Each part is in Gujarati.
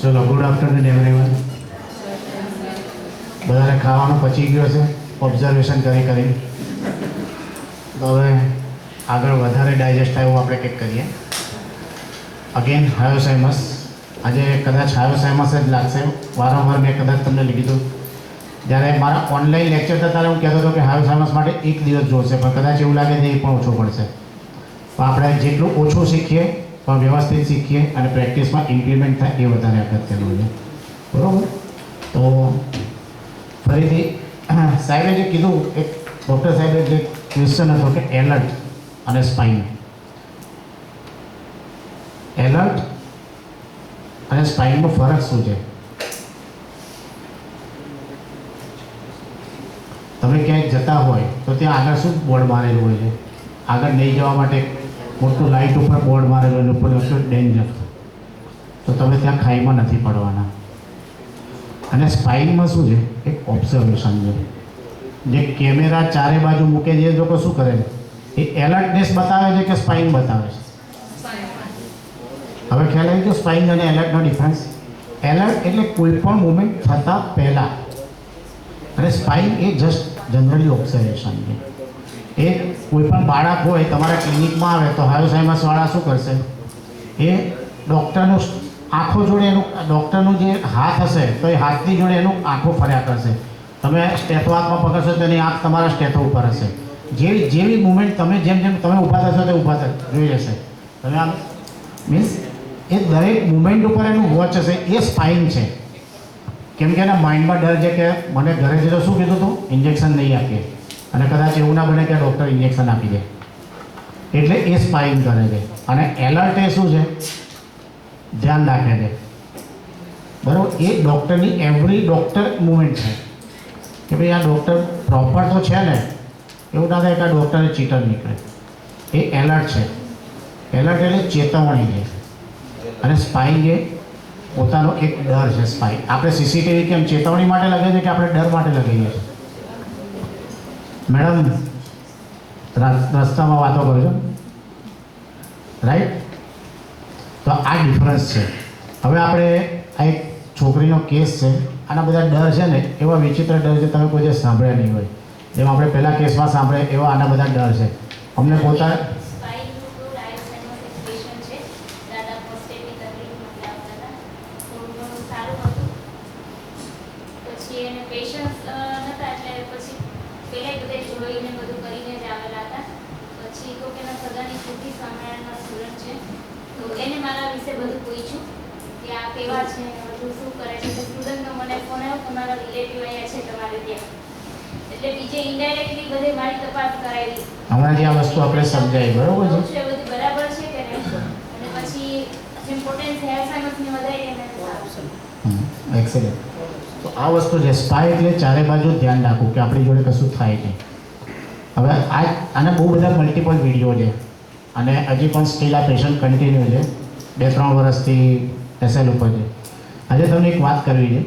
ચલો, ગુડ આફ્ટરનૂન એવરીવન. બધાને ખાવાનું પચી ગયો છે ઓબ્ઝર્વેશન કરી. તો હવે આગળ વધારે ડાયજેસ્ટ થાય એવું આપણે કંઈક કરીએ. અગેન હાયોસાઇમસ. આજે કદાચ હાયોસાઇમસ જ લાગશે. વારંવાર મેં કદાચ તમને કીધું જ્યારે મારા ઓનલાઈન લેક્ચર હતા ત્યારે હું કહેતો હતો કે હાયોસાઇમસ માટે 1 દિવસ જોશે, પણ કદાચ એવું લાગે છે એ પણ ઓછો પડશે. તો આપણે જેટલું ઓછું શીખીએ પણ વ્યવસ્થિત શીખીએ અને પ્રેક્ટિસમાં ઇમ્પ્લિમેન્ટ થાય એ વધારે અગત્યનું છે. બરાબર? તો ફરીથી સાહેબે જે કીધું, એક ડૉક્ટર સાહેબે જે ક્વેશ્ચન હતો કે એલર્ટ અને સ્પાઇન. એલર્ટ અને સ્પાઇનનો ફરક શું છે? તમે ક્યાંય જતા હોય તો ત્યાં આગળ શું બોર્ડ મારેલું હોય છે? આગળ નહીં જવા માટે મોટું લાઇટ ઉપર બોર્ડ મારેલું હોય, ઉપર લખ્યું ડેન્જર. તો તમે ત્યાં ખાઈમાં નથી પડવાના. અને સ્પાઇનમાં શું છે? એક ઓબ્ઝર્વેશન છે. જે કેમેરા ચારે બાજુ મૂકે છે એ લોકો શું કરે છે? એ એલર્ટનેસ બતાવે છે કે સ્પાઇન બતાવે છે? હવે ખ્યાલ આવી ગયો સ્પાઇન અને એલર્ટનો ડિફરન્સ? એલર્ટ એટલે કોઈ પણ મુવમેન્ટ થતાં પહેલાં, અને સ્પાઇન એ જસ્ટ જનરલી ઓબ્ઝર્વેશન છે. એ કોઈ પણ બાળક હોય તમારા ક્લિનિકમાં આવે તો હાયોસાઇમસવાળા શું કરશે? એ ડૉક્ટરનું આંખો જોડે એનું, ડૉક્ટરનું જે હાથ હશે તો એ હાથની જોડે એનું આંખો ફર્યા કરશે. તમે સ્ટેથો હાથમાં પકડશો તો એની આંખ તમારા સ્ટેથો ઉપર હશે. જેવી મુવમેન્ટ તમે જેમ તમે ઊભા થશો તો ઊભા જોઈ લેશે. તમે આમ મીન્સ એ દરેક મુવમેન્ટ ઉપર એનું વોચ હશે. એ સ્પાઇન છે. કેમ કે એના માઇન્ડમાં ડર છે કે મને ઘરે જતો શું કીધું હતું? ઇન્જેક્શન નહીં આપીએ, અને કદાચ એવું ના બને કે ડૉક્ટર ઇન્જેક્શન આપી દે. એટલે એ સ્પાઇન કરે છે. અને એલર્ટ એ શું છે? ધ્યાન રાખે છે. બરાબર? એ ડૉક્ટરની એવરી ડૉક્ટર મુવમેન્ટ છે કે ભાઈ આ ડૉક્ટર પ્રોપર તો છે ને, એવું ના થાય કે આ ડૉક્ટરે ચીટર નીકળે. એ એલર્ટ છે. એલર્ટ એટલે ચેતવણી છે. અને સ્પાઇન એ પોતાનો એક ડર છે. સ્પાઇન આપણે સીસીટીવી કેમ ચેતવણી માટે લગાવીએ છીએ કે આપણે ડર માટે લગાવીએ છીએ? મેડમ રસ્તામાં વાતો કરજો, રાઈટ? તો આ ડિફરન્સ છે. હવે આપણે આ એક છોકરીનો કેસ છે. આના બધા ડર છે ને, એવા વિચિત્ર ડર છે તમે કોઈ દિવસ સાંભળ્યા નહીં હોય. જેમ આપણે પહેલા કેસમાં સાંભળે એવા આના બધા ડર છે. અમને પોતા એને મારા વિશે બધું પૂછ્યું કે આ કેવા છે, બધું શું કરે છે. સ્ટુડન્ટનો મને ફોન આવ્યો કે મારા રિલેટિવ અહીંયા છે તમારે ત્યાં. એટલે બીજે ઇનડાયરેક્ટલી બધે મારી તપાસ કરાવી. હમણાં જે આ વસ્તુ આપણે સમજાય, બરોબર છે? બધું બરાબર છે કે નહીં? અને પછી જેમ પોટેન્શિયલ હાયોસાઇમસની વધારે એને એક્સેલેન્ટ. તો આ વસ્તુ છે સ્પાય એટલે ચારે બાજુ ધ્યાન રાખવું કે આપણી જોડે કશું થાય નહીં. હવે આને બહુ બધા મલ્ટિપલ વિડીયો છે અને હજી પણ સ્ટીલ આ પેશન્ટ કન્ટિન્યુ છે. 2-3 વર્ષથી એસએલ ઉપર છે. આજે તમને એક વાત કરવી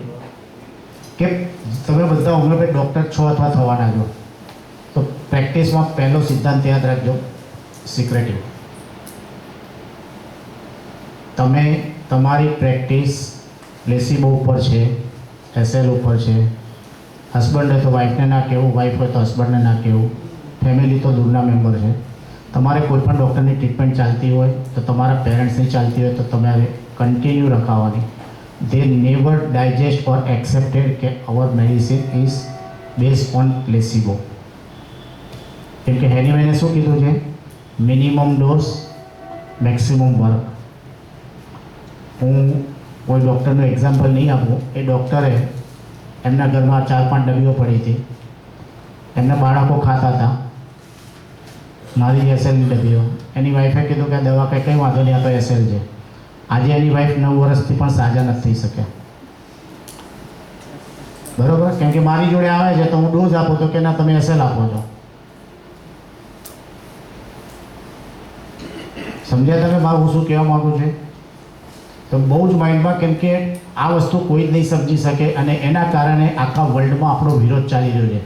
છે કે તમે બધા હોમિયોપેથ ડૉક્ટર છો અથવા થવાના છો, તો પ્રેક્ટિસમાં પહેલો સિદ્ધાંત યાદ રાખજો, સિક્રેટિવ. તમે તમારી પ્રેક્ટિસ પ્લેસિબો ઉપર છે, એસએલ ઉપર છે. હસબન્ડ હોય તો વાઈફને ના કહેવું, વાઈફ હોય તો હસબન્ડને ના કહેવું, ફેમિલી તો દૂરના મેમ્બર છે. તમારે કોઈ પણ ડૉક્ટરની ટ્રીટમેન્ટ ચાલતી હોય તો તમારા પેરેન્ટ્સની ચાલતી હોય તો તમારે કન્ટિન્યુ રખાવવાની. They never digest or accepted કે our medicine is based on placebo. કેમ કે હેનીમેને શું કીધું છે? Minimum dose maximum work. હું કોઈ ડૉક્ટરનું એક્ઝામ્પલ નહીં આપું. એ ડૉક્ટરે એમના ઘરમાં 4-5 ડબ્બીઓ પડી હતી. એમના બાળકો ખાતા હતા મારી એસએલની ડબ્બીઓ. એની વાઈફે કીધું કે આ દવા કંઈ વાંધો નહીં, આ તો એસએલ છે. આજે એની વાઈફ 9 વર્ષથી પણ સાજા નથી થઈ શક્યા. બરાબર? કેમ કે મારી જોડે આવે છે તો હું ડોઝ આપું તો કે ના તમે એસએલ આપો છો. સમજ્યા તમે મારું શું કહેવા માગું છું? તો બહુ જ માઇન્ડમાં, કેમ કે આ વસ્તુ કોઈ જ નહીં સમજી શકે અને એના કારણે આખા વર્લ્ડમાં આપણો વિરોધ ચાલી રહ્યો છે.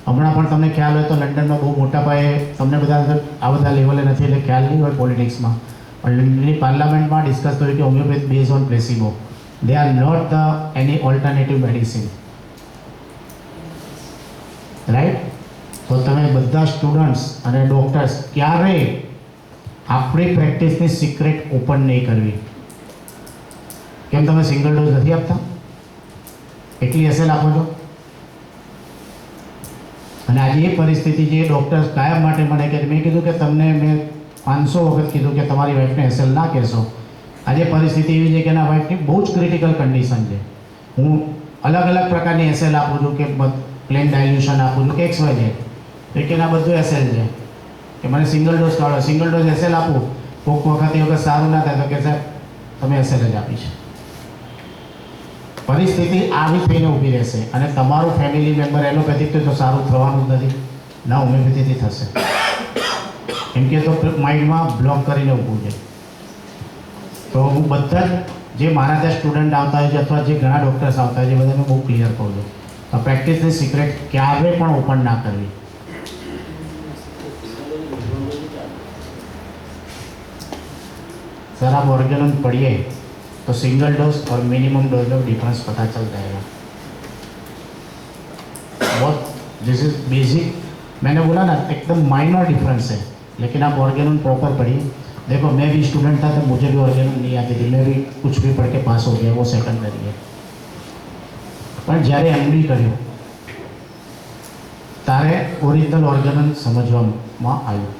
હમણાં પણ તમને ખ્યાલ હોય તો લંડનમાં બહુ મોટા પાયે, તમને બધા આ બધા લેવલે નથી એટલે ખ્યાલ નહીં હોય પોલિટિક્સમાં, પણ લંડનની પાર્લામેન્ટમાં ડિસ્કસ થયું કે homeopath base on placebo. they are not the any alternative medicine, right? તો તમે બધા સ્ટુડન્ટ્સ અને ડોક્ટર્સ ક્યારેય આપણી પ્રેક્ટિસની સિક્રેટ ઓપન નહીં કરવી. કેમ તમે સિંગલ ડોઝ નથી આપતા? એટલી એસએલ આપો છો. અને આજે એ પરિસ્થિતિ જે ડૉક્ટર્સ કાયમ માટે મને કહે, મેં કીધું કે તમને મેં 500 વખત કીધું કે તમારી વાઈફને એસએલ ના કહેશો. આજે પરિસ્થિતિ એવી છે કે એના વાઈફની બહુ જ ક્રિટિકલ કન્ડિશન છે. હું અલગ અલગ પ્રકારની એસએલ આપું છું, કે પ્લેન ડાયલ્યુશન આપું છું, કે XY છે, તો કે એના બધું એસએલ છે, કે મને સિંગલ ડોઝ કાઢો. સિંગલ ડોઝ એસએલ આપું, કોઈક વખત એ વખત સારું ના થાય તો કે સાહેબ તમે એસએલ જ આપી છે. પરિસ્થિતિ આવી થઈને ઊભી રહેશે અને તમારું ફેમિલી મેમ્બર એલોપેથિક તો સારું થવાનું જ નથી, ના હોમિયોપેથીથી થશે. એમ કે તો માઇન્ડમાં બ્લોક કરીને ઊભું છે. તો હું બધા જે મારા ત્યાં સ્ટુડન્ટ આવતા હોય છે અથવા જે ઘણા ડૉક્ટર્સ આવતા હોય છે બધાને બહુ ક્લિયર કહું છું, તો પ્રેક્ટિસની સિક્રેટ ક્યારે પણ ઓપન ના કરવી. सर आप ऑर्गेनम पढ़िए तो सिंगल डोज और मिनिमम डोज में डिफरेंस पता चल जाएगा. बहुत दिस इज बेसिक, मैंने बोला ना एकदम माइनर डिफरेंस है, लेकिन आप ऑर्गेनम प्रॉपर पढ़िए. देखो मैं भी स्टूडेंट था तो मुझे भी ऑर्गेनम नहीं आती थी, मैं भी कुछ भी पढ़ के पास हो गया, वो सेकंडरी है. पर જ્યારે MD કર્યું ત્યારે ઓરિજિનલ ઓર્ગેનમ સમજવામાં આવ્યું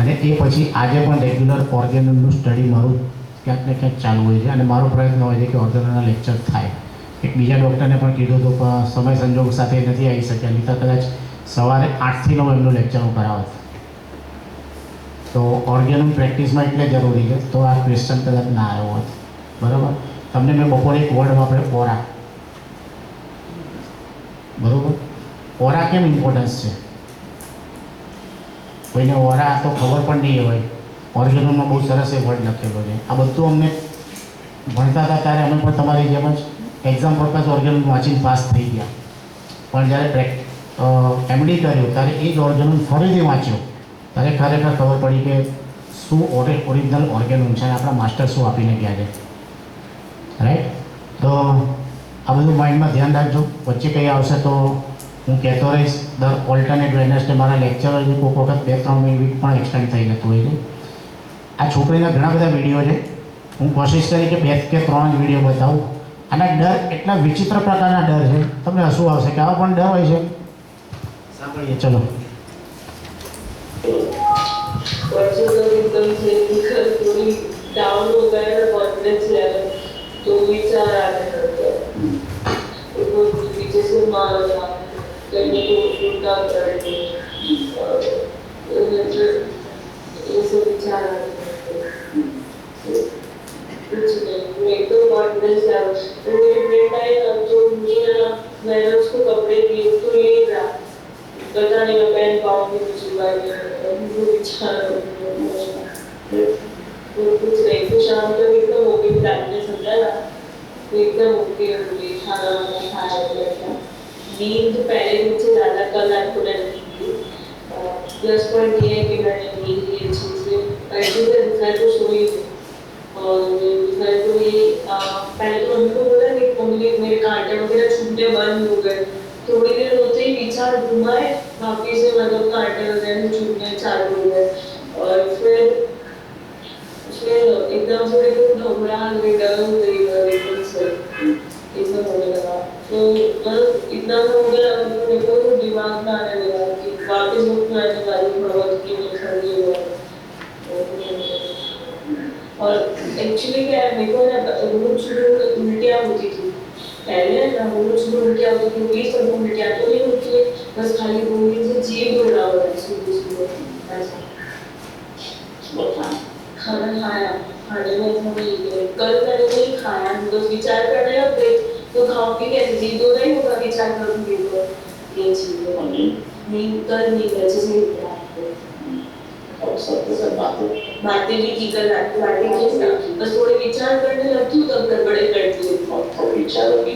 અને એ પછી આજે પણ રેગ્યુલર ઓર્ગેનમનું સ્ટડી મારું ક્યાંક ને ક્યાંક ચાલુ હોય છે અને મારો પ્રયત્ન હોય છે કે ઓર્ગેનમના લેક્ચર થાય. એક બીજા ડૉક્ટરને પણ કીધું હતું પણ સમય સંજોગ સાથે નથી આવી શક્યા, નહીં તો કદાચ સવારે 8 થી 9 એમનું લેક્ચર હું કરાવત. તો ઓર્ગેનમ પ્રેક્ટિસમાં એટલે જરૂરી છે, તો આ ક્વેશ્ચન કદાચ ના આવ્યો હોત. બરાબર. તમને મેં બપોરે એક વર્ડ વાપરે ઓરા, બરાબર. ઓરા કેમ ઇમ્પોર્ટન્સ છે? કોઈને ઓરા તો ખબર પણ નહીં હોય. ઓર્ગેનમમાં બહુ સરસ એ વર્ડ લખેલો છે. આ બધું અમને ભણતા હતા ત્યારે અમે પણ તમારી જેમ જ એક્ઝામ પર્પઝ ઓર્ગેનમ વાંચીને પાસ થઈ ગયા. પણ જ્યારે MD કર્યું ત્યારે એ જ ઓર્ગેનમ ફરીથી વાંચ્યો ત્યારે ખરેખર ખબર પડી કે શું ઓરિજિનલ ઓર્ગેનમ છે અને આપણા માસ્ટર શું આપીને ગયા છે. રાઈટ. તો આ બધું માઇન્ડમાં ધ્યાન રાખજો. વચ્ચે કંઈ આવશે તો હું કહેતો રહીશ. દર ઓલ્ટરનેટ વેડનેસડે મારા લેક્ચર હોય છે, કોઈક વખત 2-3 મિનિટ પણ એક્સટેન્ડ થઈ જતું હોય છે. આ છોકરીના ઘણા બધા વિડીયો છે, હું કોશિશ કરી કે 2 કે 3 જ વિડીયો બતાવું. આના ડર એટલા વિચિત્ર પ્રકારના ડર છે, તમને હસવું આવશે કે આવા પણ ડર હોય છે. સાંભળીએ ચલો. एकदम से थोड़ी डाउन हो गया ना कॉन्फिडेंस लेवल, तो विचार आने लगते हैं. तो पीछे से मार रहा कहीं को उल्टा कर दे, ये सब विचार आने लगते हैं. कुछ नहीं, मैं तो कॉन्फिडेंस लेवल तो मेरे फ्रेंड आए ना, तो मैंने उसको कपड़े दिए तो ले रहा, पता नहीं मैं पहन पाऊंगी कुछ बार वो विचार तो कुछ नहीं. तो शाम तक एकदम ओके टाइम ने समझा ना, तो एकदम ओके हो गई. खाना वाना खाया बैठा. नींद पहले मुझसे ज़्यादा कल आपको नहीं थी. प्लस पॉइंट ये है कि मैंने नींद ली अच्छी से. ऐसे तो दोपहर को सोई और दोपहर को ये पहले तो उनको बोला कि मम्मी मेरे कांटे वगैरह छूटने बंद हो गए. थोड़ी देर होते ही विचार घुमाए, वापिस से मतलब कांटे वगैरह छूटने चालू हो गए. और फिर एकदम से घबराहट हुई, डर हो गई एकदम से, एकदम होने लगा. तो मतलब इतना हो गया मेरे को तो दिमाग में आने लगा कि वापिस उठना आने वाली बहुत की मैं ठंडी हुआ. और एक्चुअली क्या है, मेरे को ना रोज उल्टियाँ होती थी पहले ना, रोज उल्टियाँ होती थी. 20 पर उल्टियाँ तो नहीं होती है, बस खाली घूमने से जीभ दौड़ा हुआ है सुबह सुबह ऐसा. खाना खाया, खाने में थोड़ी कल मैंने नहीं खाया, तो विचार करने लग गई तो खाऊंगी कैसे, जीभ दो नहीं होगा विचार करूंगी तो ये चीज नहीं कर नहीं वैसे से और सबके साथ बातें भी की कर बातें की बस थोड़े विचार करने लगती हूँ तब गड़बड़े करती हूँ. और विचारों की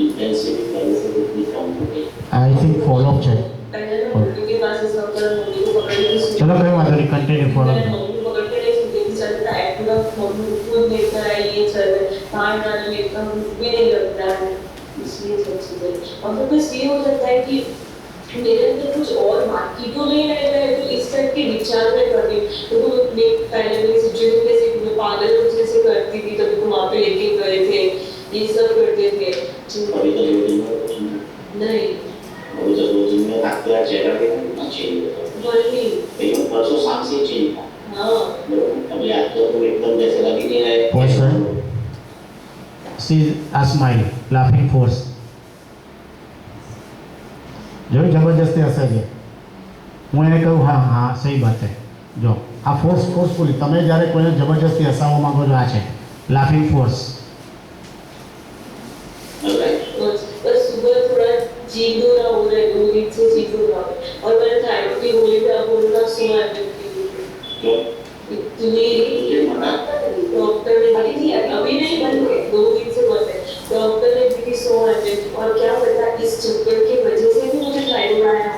इंटेंसिटी पहले से कितनी कम हो गई. आई थिंक फॉलो अप है. पहले ना मम्मी के पास सब कर मम्मी को पकड़ के चलो कोई बात नहीं, कंटिन्यू फॉलो. मम्मी को पकड़ के नहीं सुनती थी, चलता एक्टिव मम्मी खुद देखकर आई ये चल रहा है. बाहर आने में इतना भूख भी नहीं लगता है, इसलिए सब चीजें। और फिर बस ये हो जाता है कि मेरे अंदर कुछ और बाकी तो नहीं रह रहा है, तो इस टाइप के विचार में कर रही तो पहले मेरी सिचुएशन कैसे मैं पागल जैसे करती थी, तभी तो वहाँ पे लेके गए थे, ये सब करते थे। अभी तो रोजिंग में कुछ नहीं अभी तो रोजिंग में आपका चेहरा भी ना चेंज होता वही लेकिन परसों शाम से चेंज था। हाँ अभी आज तो एकदम जैसे लग ही नहीं रहा है। Yes, sir. See a smile, laughing force. જોઈ જબરજસ્તી હશે છે, હું એને કહું હા હા સહી વાત છે. જો આ ફોર્સફુલી તમે જ્યારે કોઈને જબરજસ્તી હસાવવા માંગો છો, આ છે લાફિંગ ફોર્સ. बस सुबह थोड़ा जीरो ना हो रहा है, 2 दिन से जीरो ना हो, और मैंने थायराइड की गोली पे अब बोलना सुना है इतनी डॉक्टर ने दी अभी नहीं बंद हुए, 2 दिन से बंद है, डॉक्टर ने दी 100 और क्या पता इस चक्कर की वजह से भी मुझे थायराइड आया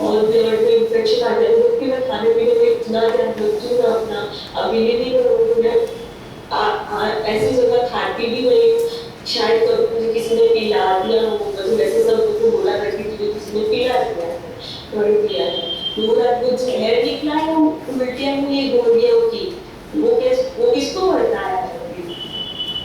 और ब्लड में इंफेक्शन आ जाए, क्योंकि मैं खाने पीने में इतना ध्यान रखती हूँ ना अपना, अभी नहीं करूँगी मैं ऐसी जगह खाती भी नहीं हूँ, शायद कभी मुझे किसी ने पिला दिया हो, मुझे वैसे सब कुछ बोला था कि तुझे किसी ने पिला दिया है, थोड़ी पिया है, वो रात को जहर निकला है, उल्टियाँ हुई है गोलियों की, वो किसको बताया है,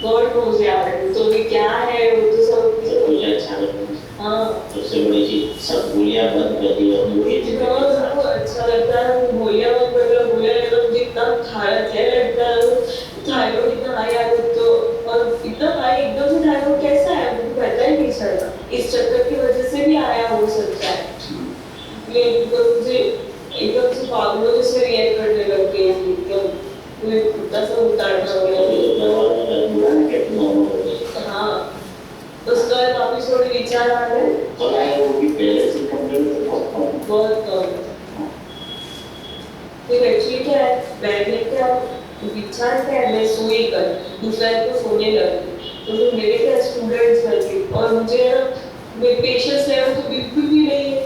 गॉड नोज यार, तो ये क्या है, वो तो सब मुझे अच्छा लगता है। हाँ सबसे बड़ी चीज सब गोलियां बंद कर दी और मुझे जितना सबको अच्छा लगता है गोलियां मत कर गोलियां लेना, मुझे इतना खाया लगता है, थायराइड इतना हाई आ तो, और इतना हाई एकदम से थायराइड कैसा है मुझे पता ही नहीं चला, इस चक्कर की वजह से भी आया हो सकता है, लेकिन मुझे एकदम से पागलों जैसे रिएक्ट करने लग गई, एकदम मैं कुत्ता सा उतारना हो गया। हाँ उसका वापिस थोड़े विचार आ गए, बहुत कम। फिर एक्चुअली क्या है, बैठने क्या विचार क्या है, मैं सोई कर दूसरा को सोने लगी, तो फिर मेरे क्या स्टूडेंट्स लगे और मुझे ना मैं पेशेंस लेवल तो बिल्कुल भी नहीं है,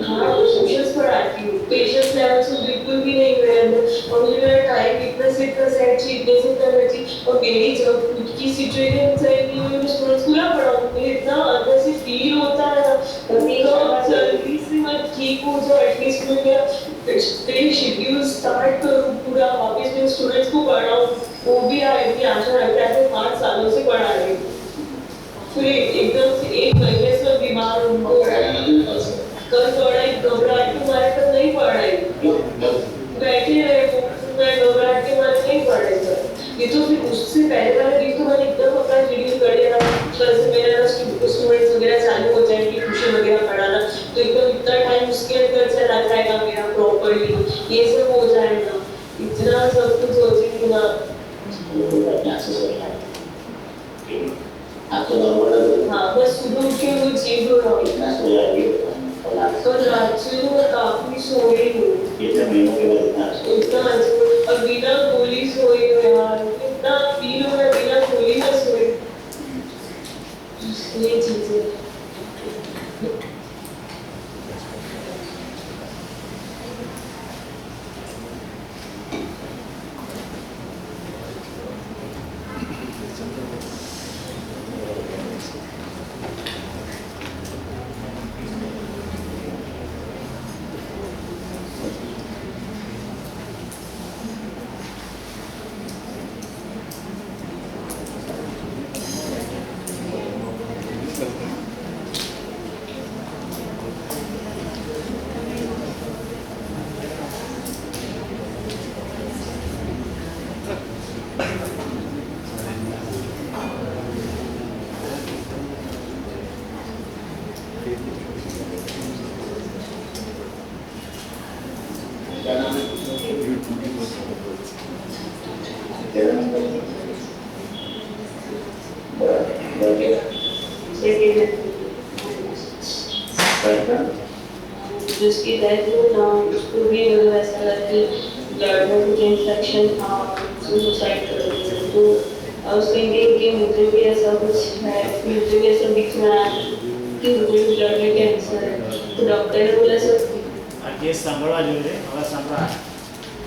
हाँ पेशेंस पढ़ाती हूँ, पेशेंस लेवल तो बिल्कुल भी नहीं मेरे अंदर, और मुझे मेरा टाइम इतना से इतना सेट चाहिए, इतने से इतना चाहिए, और मेरी जब खुद की सिचुएशन सही नहीं हुई मैं स्टूडेंट्स पूरा पढ़ाऊँ, मुझे इतना अंदर से फील होता है ना, जल्दी से मैं ठीक हो जाऊँ, एटलीस्ट मैं मेरा शेड्यूल स्टार्ट करूँ पूरा, वापस मैं स्टूडेंट्स को पढ़ाऊँ, वो भी इतनी आशा रखता है, 5 सालों से पढ़ा रही हूँ, फिर एकदम से 1 महीने से बीमार उनको कल पढ़ाई घबराहट के मारे तक नहीं पढ़ाई, बैठे रहे मैं घबराहट के मारे नहीं पढ़ाई सर, ये तो फिर उससे पहले वाले दिन तो मैंने एकदम अपना शेड्यूल कर लिया, कल से मेरा स्टूडेंट्स वगैरह चालू हो जाएंगे, ट्यूशन वगैरह पढ़ाना, तो एकदम इतना टाइम उसके अंदर चला जाएगा मेरा प्रॉपरली, ये सब हो जाएगा, इतना सब कुछ सोचेंगे ना आपको नॉर्मल हाँ बस सुबह उठ के वो चेंज हो रहा है, तो रात से मैं काफी सोई हूँ, इतना और बिना गोली सोई हूँ यार, इतना फील हो रहा है बिना गोली में सोई, ये चीजें जिसकी डेथ हुई ना उसको भी मतलब ऐसा लगा कि ब्लड में कुछ इन्फेक्शन था, उसने सुसाइड कर दिया, तो आई वाज थिंकिंग कि मुझे भी ऐसा कुछ है, मुझे भी ऐसा दिख रहा है कि मुझे ब्लड में कैंसर है, तो डॉक्टर ने बोला सर આ કેસ સાંભળવા જોઈએ. હવે સાંભળો,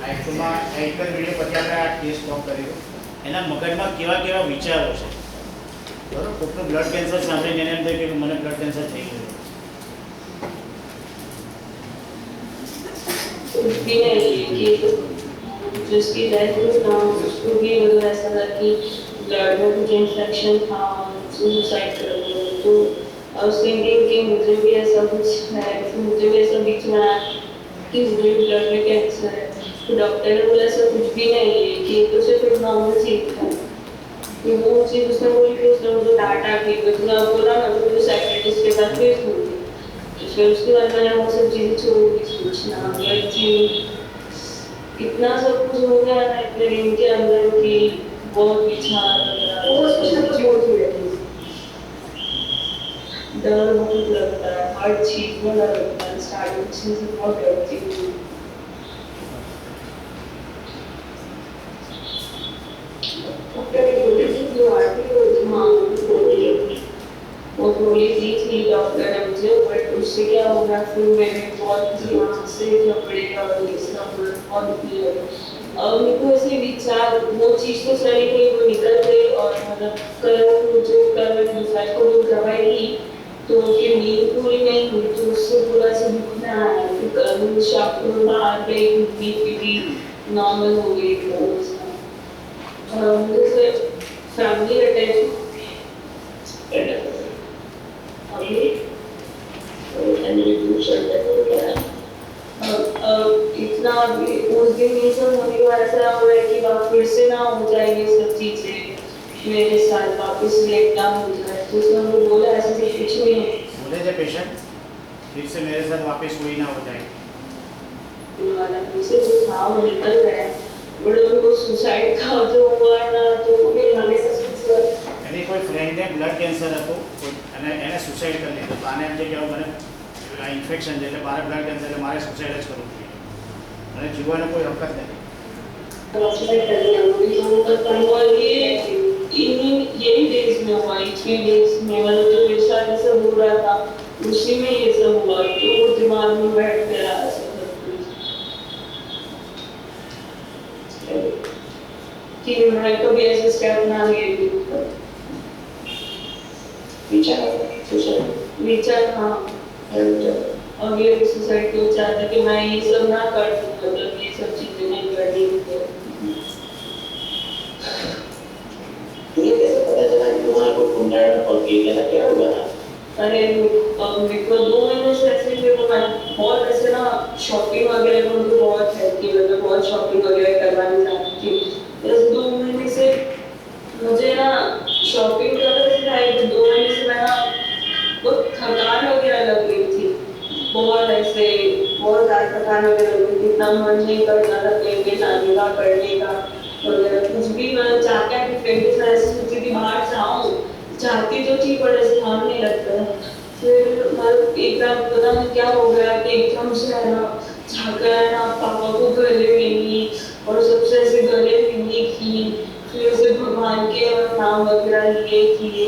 આ એકમાં એક જ વિડીયો પછી આપણે આ કેસ સ્ટોપ કર્યો. એના મગજમાં કેવા કેવા વિચારો છે. બરાબર, કોઈકનું બ્લડ કેન્સર સાંભળીને એને એમ થાય કે મને બ્લડ કેન્સર થઈ ગયું. कुछ भी नहीं कि जिसकी डेथ हुई ना उसको भी मतलब ऐसा था कि ब्लड में कुछ इन्फेक्शन था, सुसाइड कर लिया. तो I was thinking कि मुझे भी ऐसा कुछ है, फिर मुझे भी ऐसा बीच में आया कि मुझे भी ब्लड में कैंसर है. तो डॉक्टर ने बोला ऐसा कुछ भी नहीं है कि ये तो सिर्फ एक नॉर्मल चीज था. कि वो चीज उसने बोली कि उसने मुझे डांटा कि उसने बोला ना तो मुझे साइकियाट्रिस्ट के पास भेज दूँगी. फिर उसके बाद मैंने वो सब चीज़ें छोड़ दी, सोचना बच्ची इतना सब कुछ हो गया ना इतने दिन के अंदर कि बहुत विचार वो सोचना कुछ बहुत ही रहती है. डर बहुत लगता है, हर चीज़ में डर लगता है. स्टार्टिंग से बहुत डरती हूँ. वो गोली दी थी डॉक्टर ने मुझे, बट उससे क्या हो गया फिर मैंने बहुत दिमाग से झपड़े और ये सब बहुत किया. और मेरे को ऐसे विचार वो चीज़ तो चली गई, वो निकल गई. और मतलब कल मुझे कल दूसरा को जो दवाई दी तो कि नींद पूरी नहीं हुई तो उससे पूरा से दुखना आया. फिर कल शाम को बाहर गई, नींद पीती नॉर्मल हो गई. मुझे फैमिली अटैच इतना उस दिन ये सब होने के बाद ऐसा हो रहा है कि वहाँ फिर से ना हो जाए ये सब चीज़ें मेरे साथ वापस लेट ना हो जाए. तो उसने मुझे बोला ऐसा कुछ नहीं है. बोले थे पेशेंट फिर से मेरे साथ वापस वही ना हो जाए. वाला मुझसे जो था वो निकल गया. बड़े उनको सुसाइड का जो हुआ ना तो फिर हमेशा એની કોઈ ફ્રેન્ડને બ્લડ કેન્સર હતું અને એને સુસાઇડ કરી લીધું. તો આને એમ છે કે હવે મને ઇન્ફેક્શન છે એટલે મારે બ્લડ કેન્સર એટલે મારે સુસાઇડ જ કરવું જોઈએ અને જીવવાનો કોઈ હક જ નથી. और यही डेज में हुआ, 3 डेज में मतलब जो मेरे साथ ये सब हो रहा था उसी में ये सब हुआ. तो वो दिमाग में बैठ गया कि मैं कभी ऐसे स्टेप ना ले. विचार हाँ अब ये सोसाइटी को चाहता कि मैं ये सब ना कर दूँ, मतलब ये सब चीजें नहीं करनी. तुझे कैसे पता चला कि तुम्हारा कोई कुंडल और गिर क्या हुआ था? अरे मेरे को 2 महीने से ऐसे मेरे को बहुत ऐसे ना शॉपिंग वगैरह को मुझे बहुत है कि मतलब बहुत शॉपिंग वगैरह करवाने जाती थी. बस 2 महीने से मुझे ना शॉपिंग करने से आई तो 2 महीने से मैं ना बहुत थकान वगैरह लग रही थी. बहुत ऐसे बहुत ज़्यादा थकान वगैरह लग रही थी. इतना मन नहीं करता था कहीं पे जाने का करने का वगैरह कुछ भी. मैं चाहता है कि फ्रेंड के साथ ऐसे सोचती थी बाहर जाऊँ, चाहती तो थी पर ऐसे काम नहीं लगता. फिर मतलब एक बार पता नहीं क्या हो गया कि एकदम से है ना जाकर है ना पापा को गले मिली और सबसे ऐसे गले मिलने की. फिर उसे भगवान के नाम वगैरह लिए किए.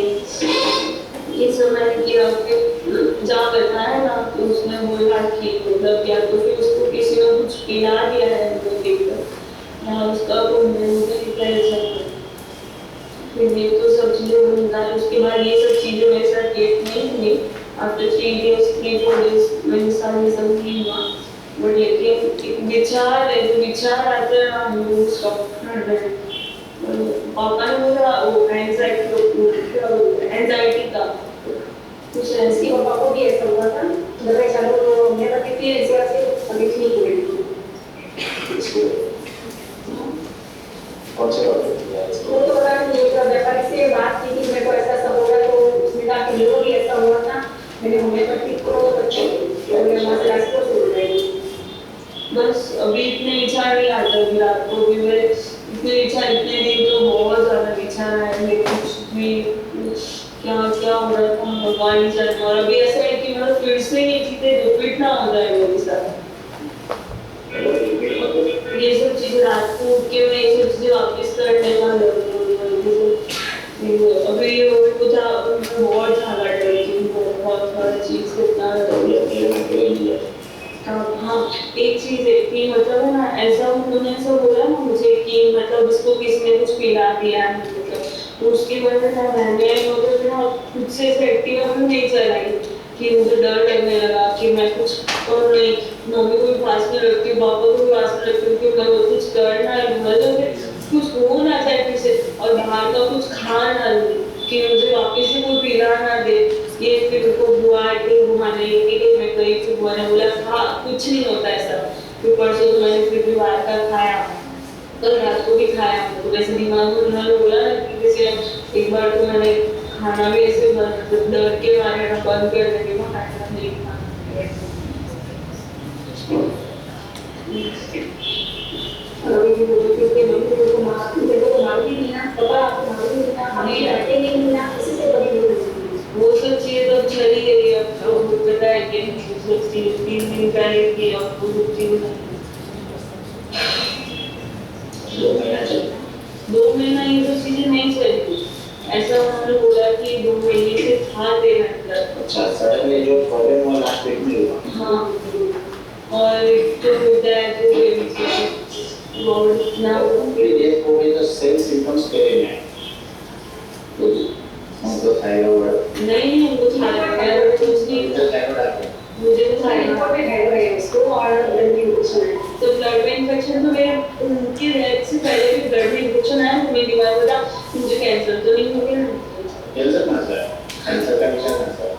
ये सब मैंने किया. फिर जहाँ बैठा है ना तो उसने बोला कि मतलब क्या तो फिर उसको किसी ने कुछ पिला दिया है मुझे देखकर या उसका तो मुझे फिर ये तो सब चीज़ें निकाली. उसके बाद ये सब चीज़ें मेरे साथ डेट नहीं हुई. आफ्टर 3 days 3-4 days मेरे साथ ये सब नहीं हुआ. बट लेकिन विचार है जो विचार आते हैं ना हम लोग स्टॉप कर रहे हैं. पापा ने बोला वो एंजाइटी का कुछ ऐसी. पापा को भी ऐसा हुआ था जब मैं चालू मेरा कितनी ऐसे अभी ठीक हुई. कौन से डॉक्टर? वो तो पता नहीं एक व्यापारी से बात की कि मेरे को ऐसा सब होगा तो उसने कहा कि मेरे को भी ऐसा हुआ था. मैंने होम्योपैथिक को बच्चों और मेरे माँ से को शुरू करी. बस अभी इतने विचार नहीं आते. अभी रात को भी मैं इतने विचार इतने दिन तो बहुत ज़्यादा विचार आए हैं. कुछ भी क्या क्या हो रहा था भगवान ही जाने. और अभी ऐसा है कि मतलब फिर से ये चीज़ें रिपीट ना हो जाए मेरे साथ. ये सब चीज़ें रात को उठ के मैं ये सब चीज़ें वापस करने का अभी कुछ बहुत ज़्यादा डर की बहुत हर चीज़ कितना हाँ, एक चीज है कि मतलब है ना, ऐसा उन्होंने ऐसा बोला ना मुझे कि मतलब उसको किसी ने कुछ पिला दिया है, मतलब तो उसकी वजह से मैंने मतलब ना खुद से एक्टिवा भी नहीं चलाई कि मुझे डर लगने लगा कि मैं कुछ और नहीं, मम्मी को भी पास में रखती हूँ, पापा को भी पास में रखती हूँ कि मैं वो कुछ कर ना मतलब कुछ हो ना जाए फिर से, और बाहर का कुछ खा ना लूँ कि मुझे वापस से कोई पिला ना दे। ये फिर उनको बुआ के घुमाने कि मैं गई थी, बुआ ने बोला हाँ कुछ नहीं होता ऐसा। फिर परसों तो मैंने फिर भी बाहर का खाया, कल रात को भी खाया, तो वैसे दिमाग में उन्होंने बोला ना कि जैसे एक बार तो मैंने खाना भी ऐसे डर के मारे ना बंद कर देंगे, मैं खाना नहीं खाना। अभी भी बोलो क्योंकि मम्मी को मारूंगी नहीं ना, पापा आपको मारूंगी नहीं ना, हमें डांटेंगे नहीं ना, इसी से कभी नहीं होगी। वो सब चीजें तो चली गई, अब तो पता है कि सब चीज 3 दिन पहले की, अब वो सब चीजें 2 महीना चल 2 महीना ये सब चीजें नहीं चली। ऐसा उन्होंने बोला कि 2 महीने से था तेरे अंदर। अच्छा, सडनली जो प्रॉब्लम हुआ लास्ट वीक में हुआ। हाँ, और एक तो होता है जो और ना ये कोई तो सेम सिम्टम्स केले में है, उनको थायराइड नहीं, उनको थायराइड कुछ नहीं, तो थायराइड आते हैं। मुझे तो साइन थायराइड पे है इसको और ब्लड इन्फेक्शन है। तो ब्लड में इन्फेक्शन तो मेरे उनके डेथ से पहले भी ब्लड में इन्फेक्शन आया, तो मेरे दिमाग में था मुझे कैंसर तो नहीं हो गया। कैंसर कहाँ से है? कैंसर का निशान कहाँ से है?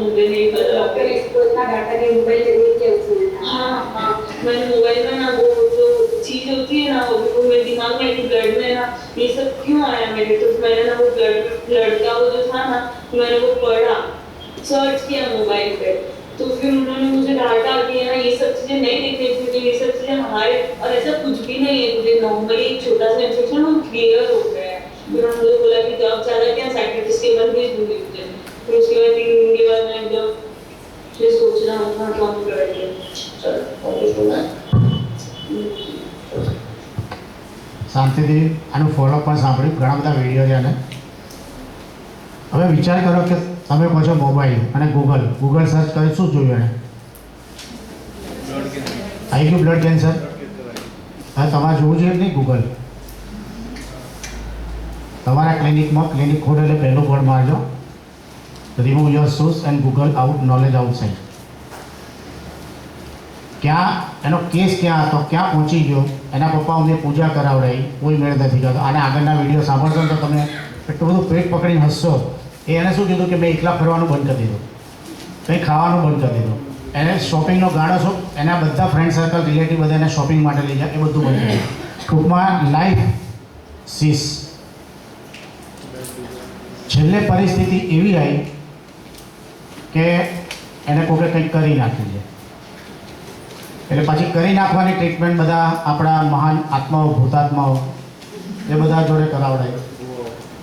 मुझे नहीं पता। डॉक्टर इसको इतना डाटा के मोबाइल पे देख के उसने हाँ हाँ, मैंने मोबाइल में ना वो जो चीज होती है ना, वो मेरे दिमाग में कि ब्लड में ना ये सब क्यों आया मेरे, तो मैंने ना वो ब्लड का वो जो था ना, मैंने वो पढ़ा, सर्च किया मोबाइल पे, तो फिर उन्होंने मुझे डांटा कि ना ये सब चीजें नहीं देखनी चाहिए, ये सब चीजें हमारे, और ऐसा कुछ भी नहीं है, मुझे नॉर्मली एक छोटा सा इन्फेक्शन वो क्लियर हो गया है। फिर उन्होंने बोला कि जब ज्यादा क्या साइकियाट्रिस्ट के पास भेज दूंगी तुझे। फिर उसके बाद 3 दिन के बाद मैं एकदम फिर सोच रहा हूँ हाँ कौन करेंगे। सर, और कुछ बोलना है? શાંતિથી આનું ફોલો પણ સાંભળ્યું, ઘણા બધા વિડીયો છે આને. હવે વિચાર કરો કે તમે કહો છો મોબાઈલ અને ગૂગલ સર્ચ કરી શું જોયું એણે? આવી ગયું બ્લડ કેન્સર. હવે તમારે જોવું જોઈએ નહીં ગૂગલ. તમારા ક્લિનિકમાં ક્લિનિક ખોલે એટલે પહેલું બોર્ડ મારજો, remove your shoes and Google out knowledge outside. ક્યાં એનો કેસ ક્યાં હતો, ક્યાં પહોંચી ગયો, એના પપ્પા અમને પૂજા કરાવડાવી, કોઈ મેળ નથી કરતો. અને આગળના વિડીયો સાંભળશો ને તો તમે એટલું બધું પેટ પકડીને હસશો. એને શું કીધું કે મેં એકલા ફરવાનું બંધ કરી દીધું, કંઈ ખાવાનું બંધ કરી દીધું, એને શોપિંગનો ગાળો છો, એના બધા ફ્રેન્ડ સર્કલ રિલેટિવ બધા એને શોપિંગ માટે લઈ જાય, એ બધું બંધ કરી દીધું. ટૂંકમાં લાઈફ સીસ. છેલ્લે પરિસ્થિતિ એવી આવી કે એને કોકે કંઈક કરી નાખ્યું છે. એટલે પછી કરી નાખવાની ટ્રીટમેન્ટ બધા આપણા મહાન આત્માઓ, ભૂતાત્માઓ એ બધા જોડે કરાવડાય,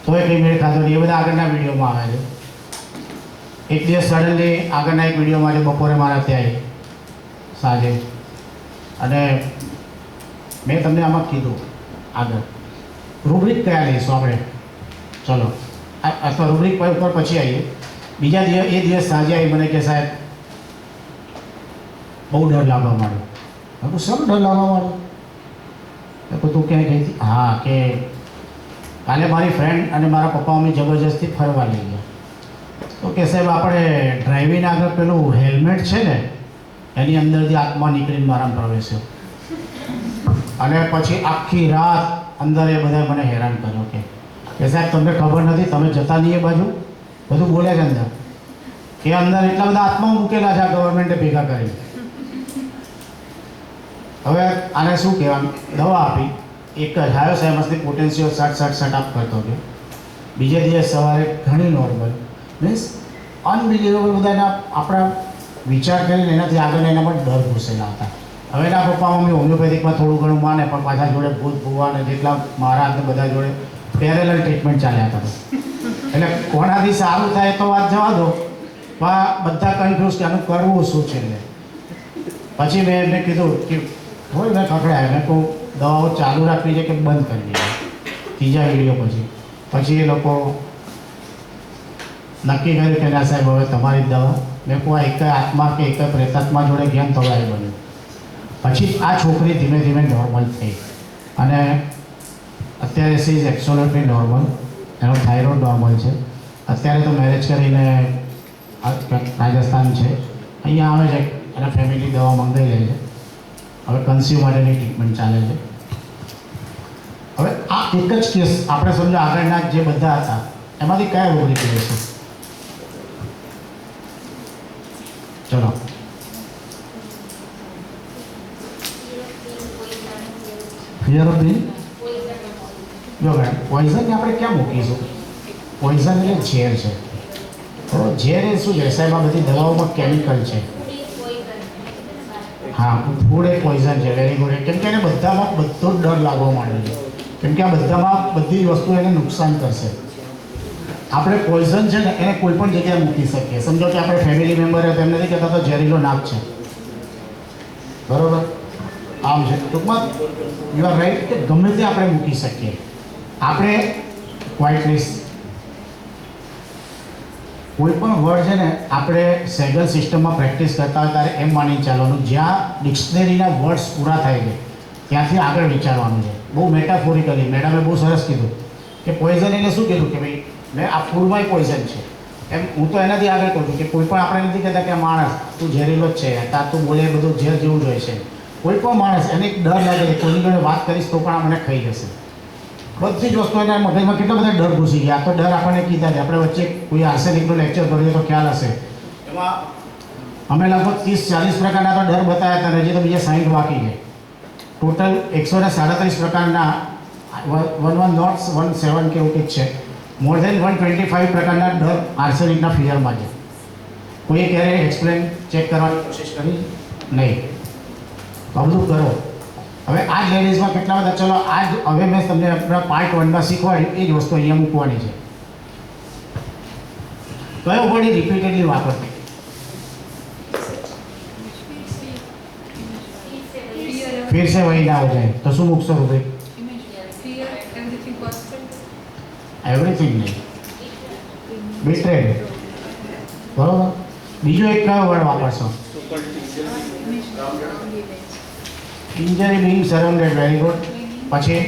તોય કંઈ મેળ ખાધો નહીં. એ બધા આગળના વિડીયોમાં આવે છે. એક દિવસ સડનલી આગળના એક વિડીયોમાં જે બપોરે મારા ત્યાં આવી સાંજે, અને મેં તમને આમાં કીધું આગળ રૂબ્રિક કયા લઈશું આપણે, ચલો અથવા રૂબ્રિક ઉપર પછી આવીએ. બીજા દિવસ એ દિવસ સાંજે આવી મને કે સાહેબ બહુ ડર લાગવા માંડ્યો. મેં કહું શેનો ડર લાગવા માંડ્યો? મેં કહું તું ક્યાંય ગઈ હતી? હા, કે કાલે મારી ફ્રેન્ડ અને મારા પપ્પા મમ્મી જબરજસ્તી ફરવા લઈ ગયા. તો કે સાહેબ આપણે ડ્રાઇવિંગ આગળ પેલું હેલ્મેટ છે ને એની અંદરથી આત્મા નીકળીને મારામાં પ્રવેશ્યો, અને પછી આખી રાત અંદર એ બધા મને હેરાન કર્યો કે સાહેબ તમને ખબર નથી, તમે જતા નહીં એ બાજુ, બધું બોલે છે અંદર કે અંદર એટલા બધા આત્માઓ મૂકેલા છે આ ગવર્મેન્ટે ભેગા કરી. હવે આને શું કહેવાનું, દવા આપી, એક જ હાયો સાહેબની પોટેન્શિયલ 60 અપ કરતો ગયો. બીજે દિવસ સવારે ઘણી નોર્મલ, મીન્સ અનબિલિવેબલ. બધાના આપણા વિચાર કરીને એનાથી આગળ એના પર ડર ઘૂસેલા હતા. હવે એના પપ્પા મમ્મી હોમિયોપેથિકમાં થોડું ઘણું માને, પણ પાછા જોડે ભૂત ભૂવા અને જેટલા મારા હાથે બધા જોડે પેરેલલ ટ્રીટમેન્ટ ચાલ્યા કરે. એટલે કોનાથી સારું થાય તો વાત જવા દો, બધા કન્ફ્યુઝ કે આનું કરવું શું છે. પછી મેં એમને કીધું કે હોય મેં ખખડાયા, મેં કહું દવાઓ ચાલુ રાખવી છે કે બંધ કરવી છે. ત્રીજા વિડીયો પછી એ લોકો નક્કી કર્યું કે ના સાહેબ હવે તમારી જ દવા. મેં કોઈ એક આત્મા કે એક પ્રેતાત્મા જોડે જ્ઞાન થવા એ બન્યું. પછી આ છોકરી ધીમે ધીમે નોર્મલ થઈ અને અત્યારે સી ઇઝ એબ્સોલ્યુટલી નોર્મલ. એનો થાઇરોઇડ નોર્મલ છે. અત્યારે તો મેરેજ કરીને રાજસ્થાન છે, અહીંયા આવે છે, એના ફેમિલી દવા મંગાવી લે છે. હવે કન્સ્યુ માટેની ટ્રીટમેન્ટ ચાલે છે. હવે આ એક જ કેસ આપણે સમજો આગળના જે બધા હતા એમાંથી કયા રોગ નીકળે છે? ચલો ફિયર ઓફ બિંગ જો મેડમ પોઈઝનને આપણે ક્યાં મૂકીશું? પોઈઝન એટલે ઝેર છે. તો ઝેર એ શું છે સાહેબ? આ બધી દવાઓમાં કેમિકલ છે. હા, ફૂડ એ પોઈઝન છે. Very good. કેમ કે એને બધામાં બધો જ ડર લાગવા માંડ્યો છે. કેમ કે આ બધામાં બધી વસ્તુ એને નુકસાન કરશે. આપણે પોઈઝન છે ને એને કોઈ પણ જગ્યાએ મૂકી શકીએ. સમજો કે આપણે ફેમિલી મેમ્બર હોય તો એમને નથી કહેતા તો ઝેરીલો નાક છે, બરોબર? આમ છે. ટૂંકમાં યુ આર રાઈટ કે ગમે તે આપણે મૂકી શકીએ. આપણે ક્વાઇટનેસ કોઈ પણ વર્ડ છે ને આપણે સેગલ સિસ્ટમમાં પ્રેક્ટિસ કરતા હોય ત્યારે એમ માની ચાલવાનું જ્યાં ડિક્શનરીના વર્ડ્સ પૂરા થાય છે ત્યાંથી આગળ વિચારવાનું છે. બહુ મેટાફોરિકલી મેડમે બહુ સરસ કીધું કે પોઈઝન એટલે શું કીધું કે ભાઈ મેં આ ફૂડમાંય પોઈઝન છે એમ. હું તો એનાથી આગળ કહું છું કે કોઈ પણ આપણે નથી કહેતા કે માણસ તું ઝેરીલો જ છે, તાર તું બોલે બધું ઝેર જેવું જ હોય છે. કોઈ પણ માણસ એને એક ડર લાગે છે કોઈની જોડે વાત કરીશ તો પણ આ મને ખાઈ જશે. બધી જ વસ્તુ એના મગજમાં કેટલા બધા ડર ઘૂસી ગયા. આ તો ડર આપણને કીધા છે. આપણે વચ્ચે કોઈ આર્સેનિકનું લેક્ચર કર્યું તો ખ્યાલ હશે. એમાં અમે લગભગ 30-40 પ્રકારના તો ડર બતાવ્યા હતા અને હજી તો બીજા 60 બાકી છે. ટોટલ 137 પ્રકારના 1117 કે એવું કંઈક છે. મોર દેન 125 પ્રકારના ડર આર્સેનિકના ફિયરમાં છે. કોઈએ ક્યારેય એક્સપ્લેન ચેક કરવાની કોશિશ કરી નહીં. તો આ બધું કરો. હવે આ જ લેડીઝમાં કેટલા બધા, ચલો આજ હવે મેં તમને આપણા પાર્ટ 1માં શીખવાડ્યું એ જ વસ્તુ અહીંયા મૂકવાની છે. કયો બોડી રિપીટેડલી વાપરતી? फिर से वही ना हो जाए तो શું મૂકશો રૂપે? એવરીથિંગ નહીં, બીટ્રેડ. બરોબર. બીજો એક કયો વર્ડ વાપરશો? Injury being surrounded. Very good. પછી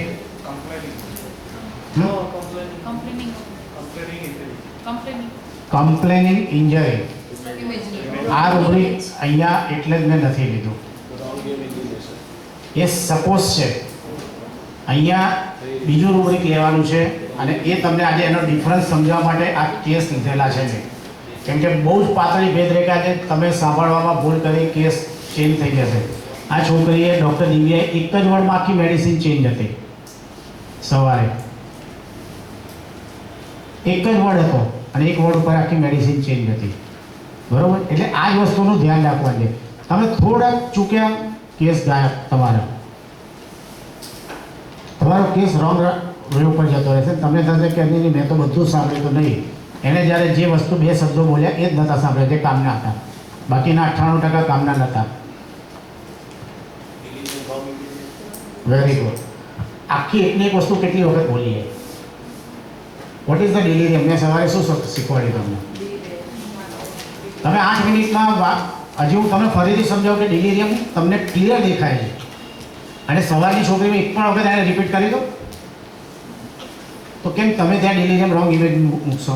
કમ્પ્લેનિંગ ઇન્જરી. આ રૂબ્રિક અહીંયા એટલે જ મેં નથી લીધું. એ સપોઝ છે. અહીંયા બીજું રૂબ્રિક લેવાનું છે અને એ તમને આજે એનો ડિફરન્સ સમજવા માટે આ કેસ લીધેલા છે મેં. કેમ કે બહુ જ પાતળી ભેદરેખા છે, તમે સાંભળવામાં ભૂલ કરી કેસ ચેન્જ થઈ જશે. આ છોકરીએ ડૉક્ટર દિવ્યાએ એક જ વર્ડમાં આખી મેડિસિન ચેન્જ હતી. સવારે એક જ વર્ડ હતો અને એક વર્ડ ઉપર આખી મેડિસિન ચેન્જ હતી. બરાબર. એટલે આ જ વસ્તુનું ધ્યાન રાખવાનું છે. તમે થોડાક ચૂક્યા કેસ ગાયબ. તમારો કેસ રોંગ વે ઉપર જતો રહેશે. તમને થશે કે નહીં મેં તો બધું સાંભળ્યું. તો નહીં, એને જ્યારે જે વસ્તુ 2 શબ્દો બોલ્યા એ જ નહોતા સાંભળ્યા જે કામના હતા. બાકીના 98% કામના નહોતા. Very good. આખી એકની એક વસ્તુ કેટલી વખત બોલીએ? What is the delirium? મેં સવારે શું શીખવાડ્યું તમને? તમે 8 મિનિટમાં હજી હું તમને ફરીથી સમજાવું કે ડિલિરિયમ તમને ક્લિયર દેખાય છે. અને સવારની છોકરીમાં એક પણ વખત એને રિપીટ કરી દો તો કેમ તમે ત્યાં ડિલિરિયમ રોંગ ઇમેજ મૂકશો?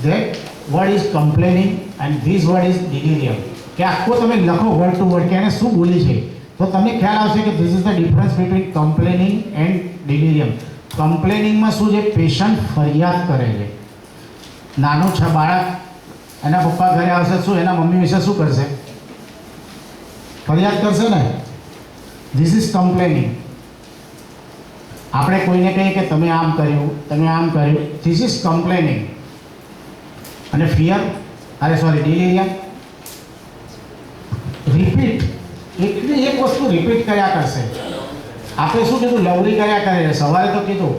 That word is complaining and this word is delirium. કે આખો તમે લખો વર્ડ ટુ વર્ડ કે એને શું બોલી છે તો તમને ખ્યાલ આવશે કે this is the difference between complaining and delirium. કમ્પ્લેનિંગમાં શું છે? પેશન્ટ ફરિયાદ કરે છે. નાનું છે બાળક, એના પપ્પા ઘરે આવશે, શું એના મમ્મી વિશે શું કરશે? ફરિયાદ કરશે ને. This is complaining. આપણે કોઈને કહીએ કે તમે આમ કર્યું, તમે આમ કર્યું, ધીસ ઇઝ કમ્પ્લેનિંગ. અને ફિયર, ડિલિરિયમ, રિપીટ. એકની એક વસ્તુ રિપીટ કર્યા કરશે. આપણે શું કીધું? લવરી કર્યા કરે. સવારે તો કીધું,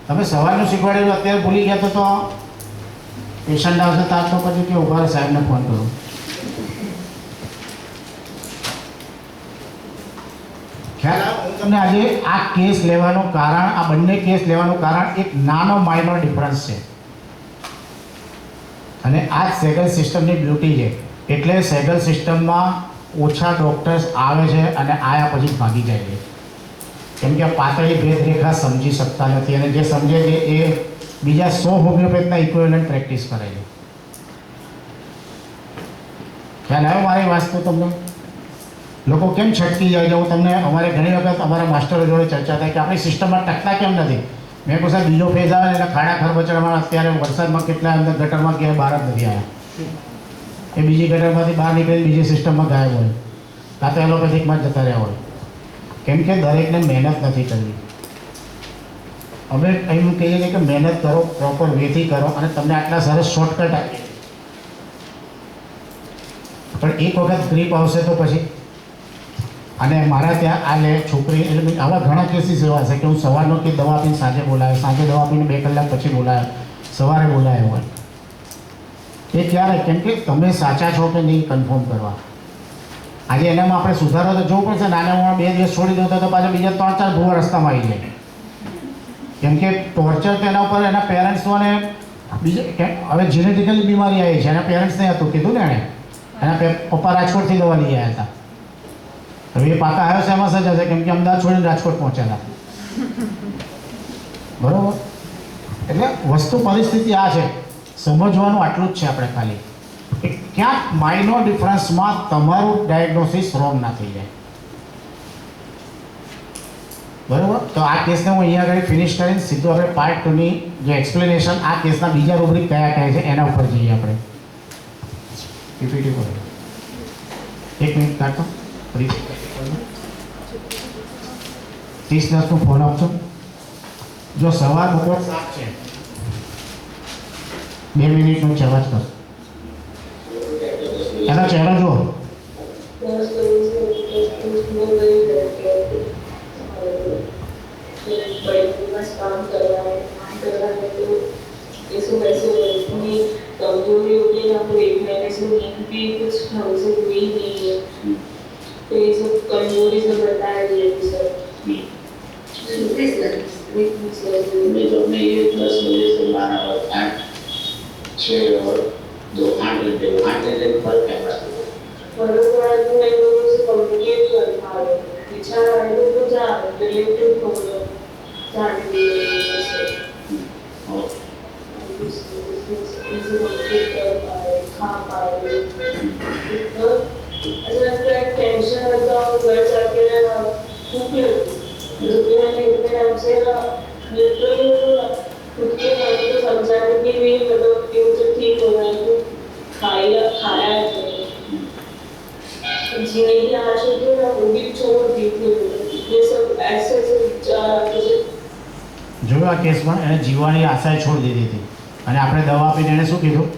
તમે સવારનું શીખવાડેલું અત્યારે ભૂલી ગયા તો પેશન્ટ આવશે તાર તો પછી કે ઉભા રહે સાહેબને ફોન કરો. ખ્યાલ આવે? હું તમને આજે આ કેસ લેવાનું કારણ, આ બંને કેસ લેવાનું કારણ એક નાનો માઇનોર ડિફરન્સ છે. અને આ જ સેગલ સિસ્ટમની બ્યુટી છે. એટલે સેગલ સિસ્ટમમાં ઓછા ડૉક્ટર્સ આવે છે અને આયા પછી ભાગી જાય છે. કેમ કે પાતળી ભેદરેખા સમજી શકતા નથી અને જે સમજે છે એ બીજા 100 હોમિયોપેથના ઇક્વિવેલન્ટ પ્રેક્ટિસ કરે છે. ખ્યાલ આવ્યો મારી વાસ્તુ તમને? લોકો કેમ છટકી જાય છે? હું તમને અમારે ઘણી વખત અમારા માસ્ટરો જોડે ચર્ચા થાય કે આપણી સિસ્ટમમાં ટકતા કેમ નથી. મેં કહું સાહેબ બીજો ફેઝ આવે એટલે ખાડા ખરબચડામાં અત્યારે વરસાદમાં કેટલા અંદર ગટરમાં ક્યાંય બહાર જ નથી આવ્યા. એ બીજી ગટરમાંથી બહાર નીકળીને બીજી સિસ્ટમમાં ગાયબ હોય, કાં તો એલોપેથિકમાં જતા રહ્યા હોય. કેમ કે દરેકને મહેનત નથી કરવી. અમે એમ કહીએ છીએ કે મહેનત કરો, પ્રોપર વેથી કરો અને તમને આટલા સરસ શોર્ટકટ આપીએ. પણ એક વખત ગ્રીપ આવશે તો પછી. અને મારા ત્યાં આ લે છોકરી એટલે આવા ઘણા કેસીસ એવા છે કે હું સવારનો કે દવા આપીને સાંજે બોલાવ્યો, સાંજે દવા આપીને 2 કલાક પછી બોલાવ્યો, સવારે બોલાવ્યો હોય. એ ક્યારે? કેમ કે તમે સાચા છો કે નહીં કન્ફર્મ કરવા. આજે એનામાં આપણે સુધારો તો જોવું પડશે. નાના મોણા 2 દિવસ છોડી દો તો પાછા બીજા 3-4 ભૂવા રસ્તામાં આવી જાય. કેમ કે ટોર્ચર તેના ઉપર એના પેરેન્ટ્સોને બીજે હવે જેનેટિકલી બીમારી આવી છે. એના પેરેન્ટ્સને હતું કીધું ને એણે, એના પપ્પા રાજકોટથી દવા લઈ આવ્યા હતા. હવે એ પાકા આવ્યો છે એમાં સજા છે કેમ કે અમદાવાદ છોડીને રાજકોટ પહોંચેલા. બરોબર? એટલે વસ્તુ પરિસ્થિતિ આ છે, સમજવાનું આટલું જ છે આપણે ખાલી કે ક્યાંક માઇનોર ડિફરન્સમાં તમારું ડાયગ્નોસિસ રોંગ ના થઈ જાય. બરોબર? તો આ કેસને હું અહીંયા આગળ ફિનિશ કરીને સીધું આપણે પાર્ટ 2ની જે એક્સપ્લેનેશન આ કેસના બીજા રૂબ્રિક કયા કયા છે એના ઉપર જઈએ આપણે. પીપીટી પર 1 મિનિટ કાઢો. 30-10નું ફોન આપજો. જો સવાર બપોર 7 છે, 2 મિનિટનો ચવાજ કરો. એનો ચહેરો જુઓ. कमजोरी होती है आपको 1 महीने से नींद भी कुछ ढंग से हुई नहीं है, तो ये सब कमजोरी से बताया गया है सर. मैं जब मैं ये 10 बजे से 12 और 8, 6 और 2 8 घंटे पर कैमरा फर्क पड़ा तो मैं लोगों से कम्युनिकेट कर पा रही हूँ. विचार आए तो जा रिलेटेड प्रॉब्लम जाने के लिए और खा पा रहे तो अच्छा टेंशन होता है घर जाके ना भूख लगती है. इतने टाइम से ना लिटरली खुद के मन को समझाने के लिए मतलब कि मुझे ठीक हो रहा है तो खाया है जीने की आशा थी ना वो भी छोड़ दी थी. ये सब ऐसे જો આ કેસમાં એણે જીવવાની આશાએ છોડી દીધી હતી અને આપણે દવા આપીને એણે શું કીધું,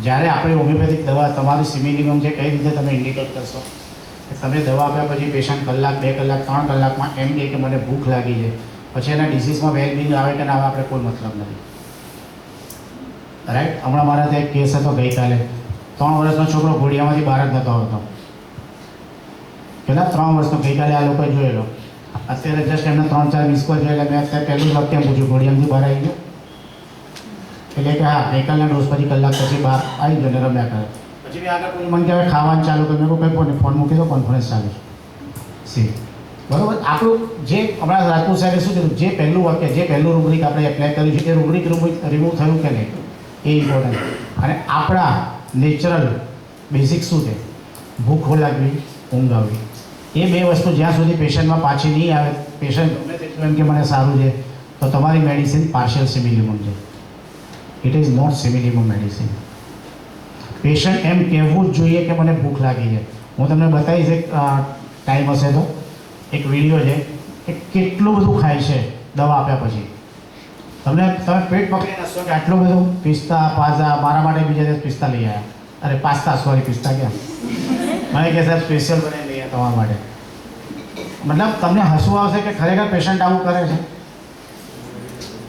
જ્યારે આપણે હોમિયોપેથિક દવા તમારી સિમિલિમમ છે કઈ રીતે તમે ઇન્ડિકેટ કરશો કે તમે દવા આપ્યા પછી પેશન્ટ કલાક 2 કલાક 3 કલાકમાં એમ કહે કે મને ભૂખ લાગી છે, પછી એના ડિસીઝમાં વેલબિંગ આવે કે ના આવે આપણે કોઈ મતલબ નથી. રાઈટ? હમણાં મારા ત્યાં એક કેસ હતો ગઈકાલે, 3 વર્ષનો છોકરો ઘોડિયામાંથી બહાર જ નહોતો આવતો. પહેલાં 3 વર્ષનો, ગઈકાલે આ લોકોએ જોયેલો. અત્યારે જસ્ટ એમને 3-4 મિસ કોલ જોયેલા. મેં અત્યારે પહેલું જ વાક્ય પૂછ્યું, ઘોડિયામાંથી બહાર આવી ગયો? એટલે કે હા, ગઈકાલના ડોઝ પછી કલાક પછી બહાર આવી ગયો ને રમ્યા કરે. પછી મેં આગળ કોઈ મને કહેવાય ખાવાનું ચાલુ કર્યું. મેં કોઈ ફોન મૂકી દો, કોન્ફરન્સ ચાલુ છે. સી બરાબર? આપણું જે હમણાં રાજપૂત સાહેબે શું કીધું, જે પહેલું વાક્ય, જે પહેલું રૂબ્રિક આપણે એપ્લાય કર્યું છે એ રૂબ્રિક રિમૂવ થયું કે નહીં એ ઇમ્પોર્ટન્ટ. અને આપણા નેચરલ બેઝિક શું છે? ભૂખ લાગવી, ઊંઘ આવવી. એ 2 વસ્તુ જ્યાં સુધી પેશન્ટમાં પાછી નહીં આવે, પેશન્ટ ગમે તેટલું એમ કે મને સારું છે, તો તમારી મેડિસિન પાર્શિયલ સિમિલિમમ છે. It is not similimum medicine. Patient એમ કહેવું જ જોઈએ કે મને ભૂખ લાગી છે. હું તમને બતાવીશ, એક ટાઈમ હશે તો એક વિડીયો છે કે કેટલું બધું ખાય છે દવા આપ્યા પછી. તમે પેટ પકડી નાખશો કે આટલું બધું પિસ્તા પાઝા, મારા માટે બીજા દિવસ પિસ્તા લઈ આવ્યા. અરે પાસ્તા, સોરી પિસ્તા ક્યાં, મને કહે સાહેબ સ્પેશિયલ બનાવી લઈએ તમારા માટે. મતલબ તમને હસવું આવશે કે ખરેખર પેશન્ટ આવું કરે છે.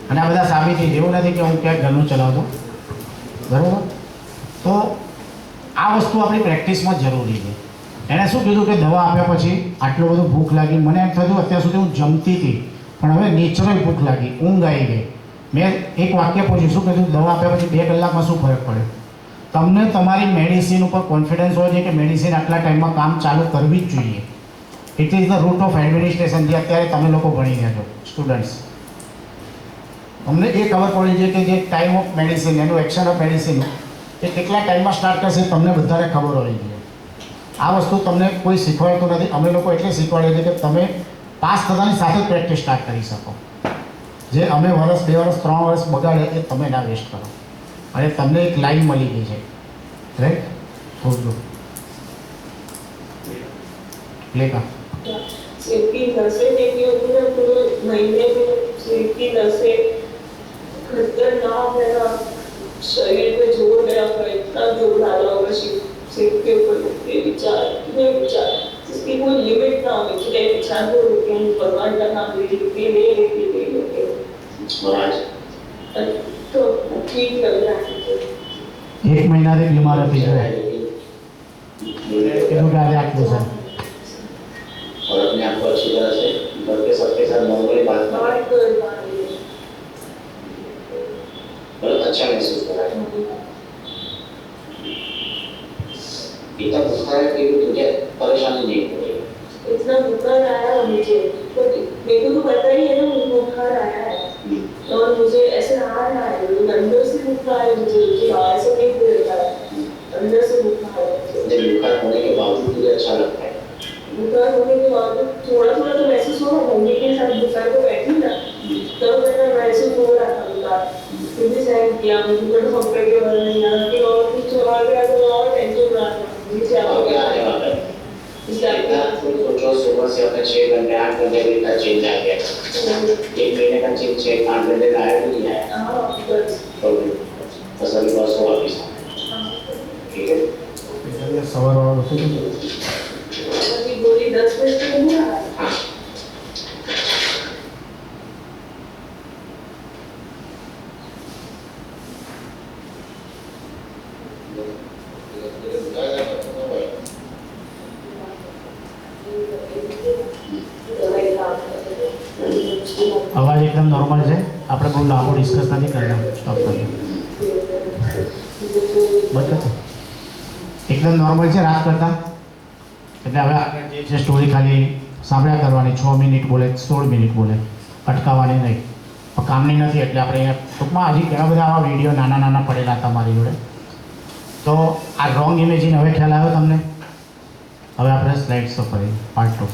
અને આ બધા સાબિતી, એવું નથી કે હું ક્યાંક ઘરનું ચલાવતો. બરાબર? તો આ વસ્તુ આપણી પ્રેક્ટિસમાં જરૂરી છે. એણે શું કીધું કે દવા આપ્યા પછી આટલું બધું ભૂખ લાગી. મને એમ થતું અત્યાર સુધી હું જમતી હતી, પણ હવે નેચરલ ભૂખ લાગી, ઊંઘ આવી ગઈ. મેં એક વાક્ય પૂછ્યું, શું કીધું? દવા આપ્યા પછી 2 કલાકમાં શું ફરક પડે? તમને તમારી મેડિસિન ઉપર કોન્ફિડન્સ હોય છે કે મેડિસિન આટલા ટાઈમમાં કામ ચાલુ કરવી જ જોઈએ. It is the root of administration જે અત્યારે તમે લોકો ભણી રહ્યા છો સ્ટુડન્ટ્સ. અમને એ ખબર પડી છે કે જે ટાઈમ ઓફ મેડિસિન એનું એક્શન ઓફ મેડિસિન એ કેટલા ટાઈમમાં સ્ટાર્ટ કરશે તમને બધાને ખબર હોવી જોઈએ. આ વસ્તુ તમને કોઈ શીખવાડતું નથી. અમે લોકો એટલે શીખવાડીએ છીએ કે તમે પાસ થતાની સાથે જ પ્રેક્ટિસ સ્ટાર્ટ કરી શકો. જે અમે વર્ષ 2 વર્ષ 3 વર્ષ બગાડે એ તમે ના વેસ્ટ કરો. અને તમને એક લાઈન મળી ગઈ છે, રાઈટ? Good good. લેખા सेफ्टी नसें देखी होती ना पूरे महीने में सेफ्टी नसें खतरनाक है ना, शरीर पे जोर गया होगा, इतना जोर डाला होगा सिर के ऊपर, ये विचार जिसकी कोई लिमिट ना हो कि एक विचार को रोके हम भगवान का नाम ले और आज तो ठीक लग रहा है. 1 મહિનાથી બીમાર હતી એટલું કે આજે આટલું છે. और अपने आप को अच्छी तरह से घर के सबके साथ नॉर्मली बात करें बात कर पा रही है. बहुत अच्छा महसूस कर रहा है. इतना बुखार है कि तुझे परेशानी नहीं हो रही. इतना बुखार आया मुझे, तो मेरे को तो पता ही है ना मुझे बुखार आया है, और मुझे ऐसे आ रहा है अंदर से बुखार है, मुझे बाहर से नहीं हो रहा है, अंदर से बुखार है. जब बुखार होने के बावजूद तुझे अच्छा लगता है. बुखार होने के बाद थोड़ा थोड़ा तो महसूस हो रहा, मम्मी के साथ बुखार को बैठी ना तब मेरा महसूस हो रहा था बुखार. फिर भी सहन किया. मुझे तो डॉक्टर के बारे में यहाँ की और कुछ आ गया तो और टेंशन रहा था मुझे. और क्या आने वाला है? इसलिए सोचो सुबह से अपने 6 घंटे 8 घंटे का चेंज आ गया. 1 महीने का चेंज 6-8 घंटे का आया नहीं आया. हाँ बस तो असल बस हो वापिस. ठीक है. સવારવાળું હતું કે अभी गोली 10 बजे तक नहीं आ रहा. हाँ. અવાજ એકદમ નોર્મલ છે. આપણે બહુ લાંબુ ડિસ્કસ નથી કરતા. સ્ટોપ કરીએ. બરાબર એકદમ નોર્મલ છે રાત કરતાં. એટલે હવે આગળ જે છે સ્ટોરી ખાલી સાંભળ્યા કરવાની. 6 મિનિટ બોલે 16 મિનિટ બોલે, અટકાવવાની નહીં. પણ કામની નથી એટલે આપણે અહીંયા ટૂંકમાં હજી ઘણા બધા આવા વિડીયો નાના નાના પડેલા હતા મારી જોડે. તો આ રોંગ ઇમેજિન હવે ખ્યાલ આવ્યો તમને? હવે આપણે સ્લાઇડ શો કરીએ પાર્ટ 2.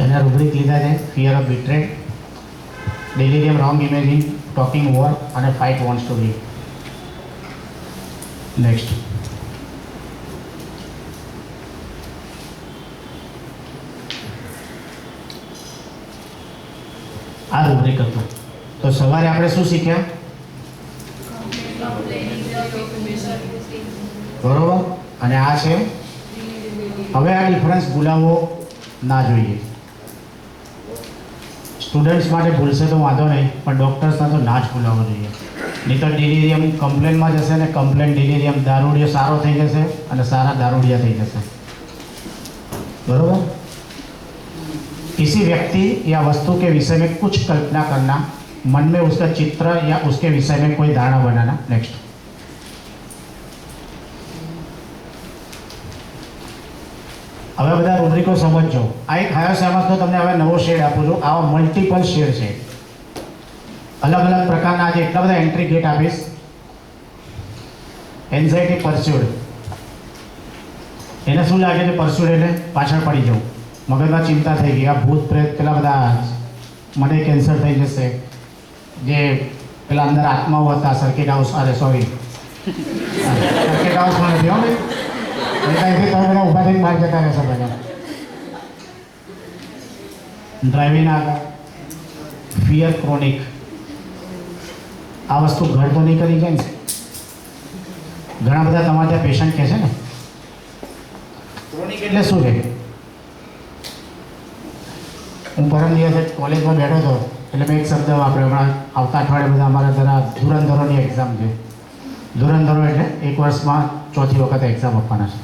એના રૂબ્રિક લીધા છે fear of betrayed, delirium, wrong imaging, talking war અને fight wants to leave. Next આ રૂબ્રિક હતું. તો સવારે આપણે શું શીખ્યા? બરોબર. અને આ છે. હવે આ ડિફરન્સ ભૂલાવવો ના જોઈએ. સ્ટુડન્ટ્સ માટે ભૂલશે તો વાંધો નહીં, પણ ડૉક્ટર્સના તો ના જ ભૂલાવવો જોઈએ. નહીં તો ડિલિરિયમ કમ્પ્લેનમાં જશે ને કમ્પ્લેન ડિલિરિયમ દારૂડિયો સારો થઈ જશે અને સારા દારૂડિયા થઈ જશે. बरोबर। किसी व्यक्ति या वस्तु के विषय में कुछ कल्पना करना, मन में उसका चित्र या उसके विषय में कोई धारणा बनाना। नेक्स्ट, હવે બધા રૂબ્રિકો સમજો। આ એક હાયોસેમસનો તમને હવે નવો શેડ આપું છું। આવા મલ્ટિપલ શેડ છે, અલગ અલગ પ્રકારના। આજે એટલા બધા એન્ટ્રી ગેટ આપીશ। એન્ઝાઇટી પરસ્યુડ, એને શું લાગે છે? પરસ્યુડ એટલે પાછળ પડી જવું, મગજમાં ચિંતા થઈ ગઈ, આ ભૂત પ્રેત પેલા બધા, મને કેન્સર થઈ જશે, જે પેલા અંદર આત્માઓ હતા સર્કિટ હાઉસ, અરે સોરી સર્કિટ હાઉસમાં નથી હો ભાઈ, અહીંથી તમે બધા ઊભા થઈને બહાર જતા રહેશો બધા। ડ્રાઇવિંગ આગળ ફિયર ક્રોનિક, આ વસ્તુ ઘર તો નહીં કરી જાય ને? ઘણા બધા તમારા ત્યાં પેશન્ટ કહે છે ને ક્રોનિક એટલે શું છે? હું પરમ દિવસે કોલેજમાં બેઠો હતો એટલે મેં એક શબ્દ વાપર્યો. હમણાં આવતા અઠવાડિયે બધા અમારા જરા ધુરંધરોની એક્ઝામ છે. ધુરંધરો એટલે એક વર્ષમાં 4થી વખત એક્ઝામ આપવાના છે.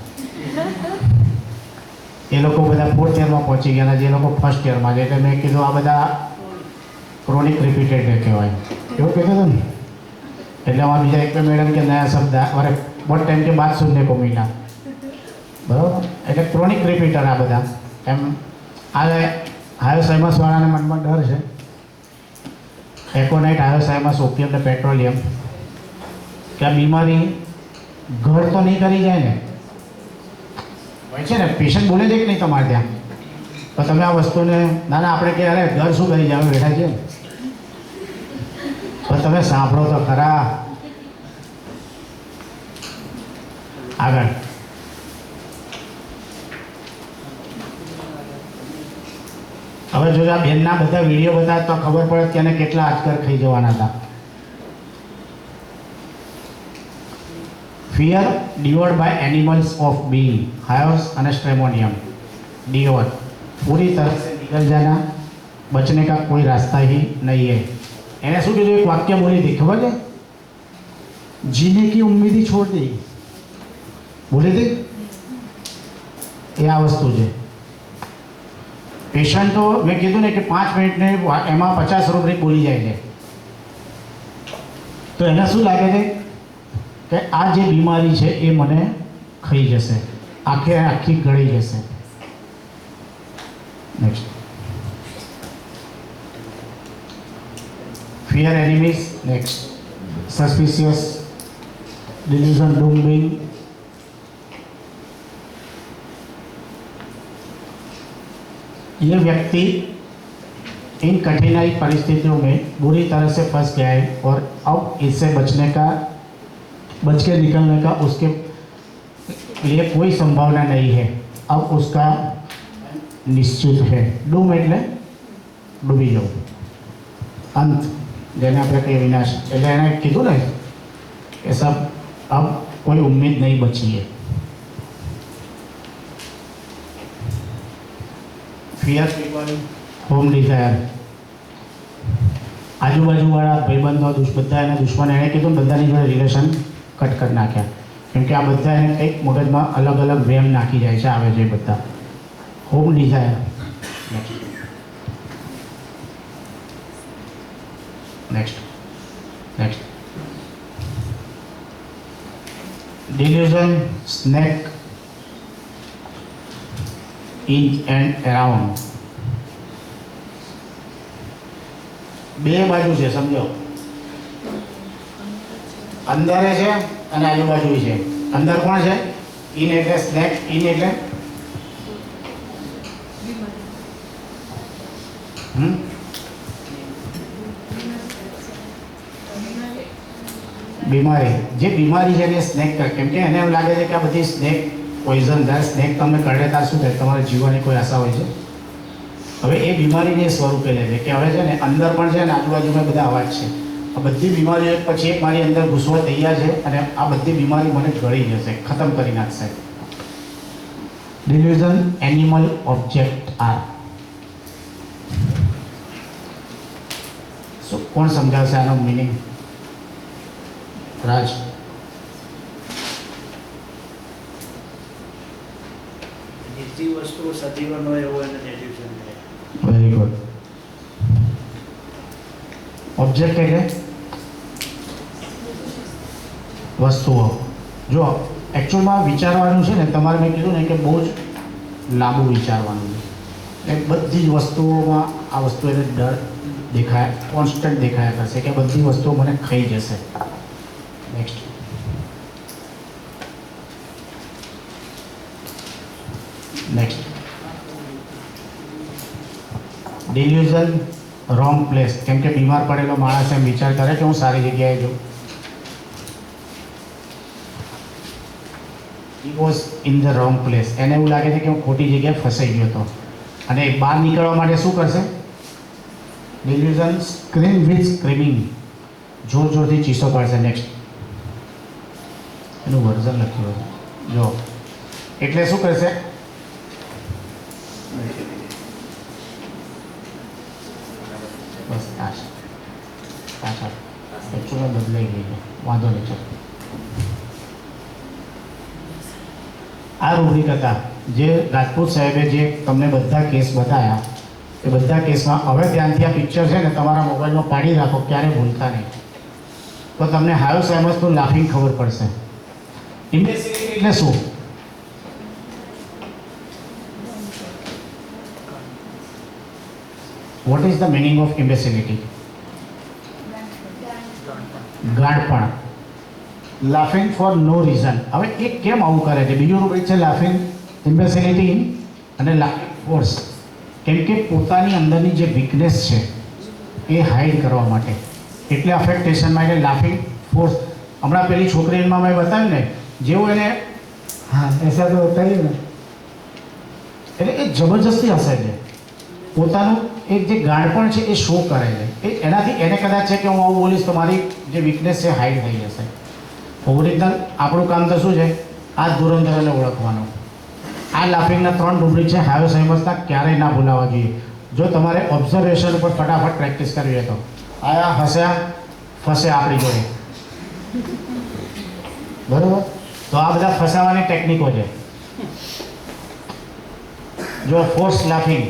એ લોકો બધા 4th યરમાં પહોંચી ગયા, જે લોકો ફર્સ્ટ યરમાં છે. એટલે મેં કીધું આ બધા ક્રોનિક રિપીટેડ કહેવાય, એવું કીધું હતું ને. એટલે અમારા બીજા એક મેડમ કે નયા શબ્દ અરે बहुत टाइम के बाद सुनने को मिला, बराबर. એટલે ક્રોનિક રિપીટર આ બધા. એમ આ હાયોસાઇમસ વાળાને મનમાં ડર છે. એકોનાઇટ, હાયોસાઇમસ, ઓપિયમ ને પેટ્રોલિયમ, કે આ બીમારી ઘર તો નહીં કરી જાય ને? હોય છે ને, પેશન્ટ બોલે છે કે નહીં તમારે ત્યાં? તો તમે આ વસ્તુને ના ના આપણે કે અરે ઘર શું કરી જાય બેઠા છે, તો તમે સાંભળો તો ખરા. આગળ હવે જો આ બેનના બધા વિડીયો બતાવે તો ખબર પડે કે એને કેટલા આજકર ખાઈ જવાના હતા. Fear devoured by animals of being, Hyos અને स्ट्रेमोनियम डिवर पूरी तरह से निकल जाना, बचने का कोई रास्ता ही नहीं है. એને શું કીધું? એક વાક્ય બોલી હતી, ખબર છે? जीने की उम्मीद ही छोड़ दी, બોલી હતી. એ આ વસ્તુ છે. પેશન્ટ તો મેં કીધું ને કે 5 મિનિટને એમાં 50 રૂપિયા બોલી જાય છે. તો એને શું લાગે છે કે આ જે બીમારી છે એ મને ખાઈ જશે, આખી ગળી જશે. Next, fear enemies. Next, suspicious, delusion, dooming. ये व्यक्ति इन कठिनाई परिस्थितियों में बुरी तरह से फंस गया है और अब इससे बच के निकलने का उसके लिए कोई संभावना नहीं है. अब उसका निश्चित है. डूम એટલે ડૂબી જવું, અંત, જેને આપણે કહીએ વિનાશ. એટલે એણે કીધું ને એ સબ अब कोई उम्मीद नहीं बची है. Fear people, home desire. આજુબાજુવાળા ભાઈબંધો બધા એના દુશ્મન, એણે કીધું બધાની જોડે રિલેશન કટ કરી નાખ્યા, કેમ કે આ બધા એને કંઈક મગજમાં અલગ અલગ વેમ નાખી જાય છે, આવે છે બધા. Home desire. Next delusion, snake in and around. બે બાજુ છે, સમજો. અંદર છે અને આજુબાજુ છે. અંદર કોણ છે? ઇન એટલે સ્નેક. ઇન એટલે બીમારી. જે બીમારી છે એ સ્નેક, કેમ કે એને એમ લાગે છે કે આ બધી સ્નેક પોઈઝન, જ્યારે સ્નેક તમને કરડે ત્યારે શું થાય? તમારે જીવવાની કોઈ આશા હોય છે? હવે એ બીમારીને સ્વરૂપે લે છે કે હવે છે ને અંદર પણ છે ને આજુબાજુમાં બધા અવાજ છે. આ બધી બીમારીઓ એક પછી એક મારી અંદર ઘૂસવા તૈયાર છે અને આ બધી બીમારી મને ગળી જશે, ખતમ કરી નાખશે. Delusion, animal, object are. કોણ સમજાવશે આનો મિનિંગ? રાજ. નિર્જીવ વસ્તુ સજીવન હોય એવો એને ડિલ્યુઝન કહે. Very good. ઓબ્જેક્ટ એટલે વસ્તુઓ. જો એકચ્યુઅલમાં વિચારવાનું છે ને, તમારે મેં કીધું ને કે બહુ જ લાંબુ વિચારવાનું છે. એ બધી જ વસ્તુઓમાં આ વસ્તુ એને ડર દેખાય, કોન્સ્ટન્ટ દેખાયા કરશે કે બધી વસ્તુઓ મને ખાઈ જશે. Next, delusion, wrong place. કેમ કે બીમાર પડેલો માણસ એમ વિચાર કરે કે હું સારી જગ્યાએ છું. He was in the wrong place. એને એવું લાગે છે કે હું ખોટી જગ્યાએ ફસાઈ ગયો હતો અને બહાર નીકળવા માટે શું કરશે? Delusion, scream with screaming. જોર જોરથી ચીસો પાડશે. નેક્સ્ટ, એનું વર્ઝન લખ્યું હોય જો. એટલે શું કરશે? બસ પાછળ એકચ્યુઅલી બદલાઈ ગઈ છે, વાંધો નહીં. ચાલો, આ રૂબ્રિક હતા જે રાજપૂત સાહેબે જે તમને બધા કેસ બતાવ્યા એ બધા કેસમાં. હવે ધ્યાનથી આ પિક્ચર છે ને તમારા મોબાઈલમાં પાડી રાખો, ક્યારે ભૂલતા નહીં, તો તમને હાયો સાયમસનું લાફિંગ ખબર પડશે. ઇમ્બેસિલિટી એટલે શું? What is the meaning of imbecility? ગાંડપણ. Laughing for no reason. હવે એ કેમ આવું કરે છે? બીજું રૂબ્રિક છે લાફિંગ ઇમ્બેસિલિટી અને લાફિંગ ફોર્સ. કેમ કે પોતાની અંદરની જે વીકનેસ છે એ હાઇડ કરવા માટે, એટલે અફેક્ટેશનમાં એટલે લાફિંગ ફોર્સ. હમણાં પેલી છોકરીમાં મેં બતાવ્યું ને, જેવું એને હા એસા તો કર્યું ને, એટલે એ જબરજસ્તી હશે છે, પોતાનું એક જે ગાંડપણ છે એ શો કરે છે. એ એનાથી એને કદાચ છે કે હું આવું બોલીશ તો મારી જે વીકનેસ છે હાઇડ થઈ જશે. ઓરિજિનલ આપણું કામ તો શું છે? આ ધુરંધરને ઓળખવાનું. આ લાફિંગના 3 રૂબ્રિક છે હાયો સાયમસના, ક્યારેય ના ભૂલાવા જોઈએ. જો તમારે ઓબ્ઝર્વેશન ઉપર ફટાફટ પ્રેક્ટિસ કરવી હોય તો આયા હસ્યા ફસે આપણી જોડે, બરાબર? તો આ બધા ફસાવાની ટેકનિકો છે. જો ફોર્સ લાફિંગ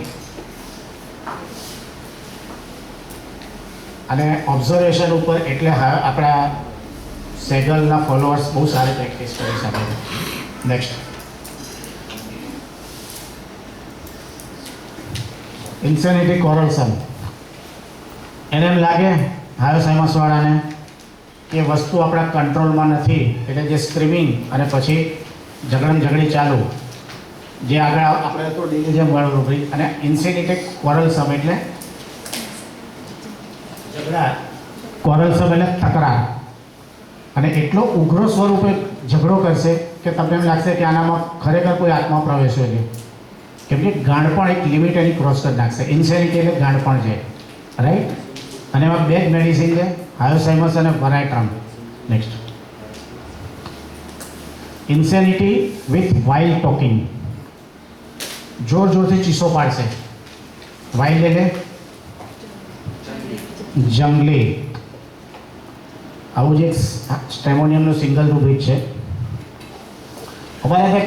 અને ઓબ્ઝર્વેશન ઉપર, એટલે આપણા સેગલના ફોલોઅર્સ બહુ સારી પ્રેક્ટિસ કરી શકે છે. નેક્સ્ટ, ઇન્સેનિટી કોરલ્સન. એને એમ લાગે હાયો સાયમસવાળાને કે વસ્તુ આપણા કંટ્રોલમાં નથી, એટલે જે સ્ક્રીમિંગ અને પછી ઝઘડી ચાલુ, જે આગળ આપણે તો ડિલિઝમ વાળું રૂબ્રિક. અને ઇન્સેનિટી કોરલ્સમ એટલે ઝઘડા, કોરલ્સમ એટલે તકરાર. અને એટલો ઉગ્ર સ્વરૂપે ઝઘડો કરશે કે તમને એમ લાગશે કે આનામાં ખરેખર કોઈ આત્મા પ્રવેશ્યો છે. કેમ કે ગાંડપણ એક લિમિટ એની ક્રોસ કરી નાખશે. ઇન્સેનિટી એટલે ગાંડપણ છે, રાઈટ? અને એમાં 2 જ મેડિસિન છે, હાયો સાયમસ અને Veratrum. Next, insanity with wild talking. જોરથી ચીસો પાડશે. વાઇલ્ડ એટલે જંગલી. આવું જ એક સ્ટેમોનિયમનું સિંગલ રૂબ્રિક છે. અમારા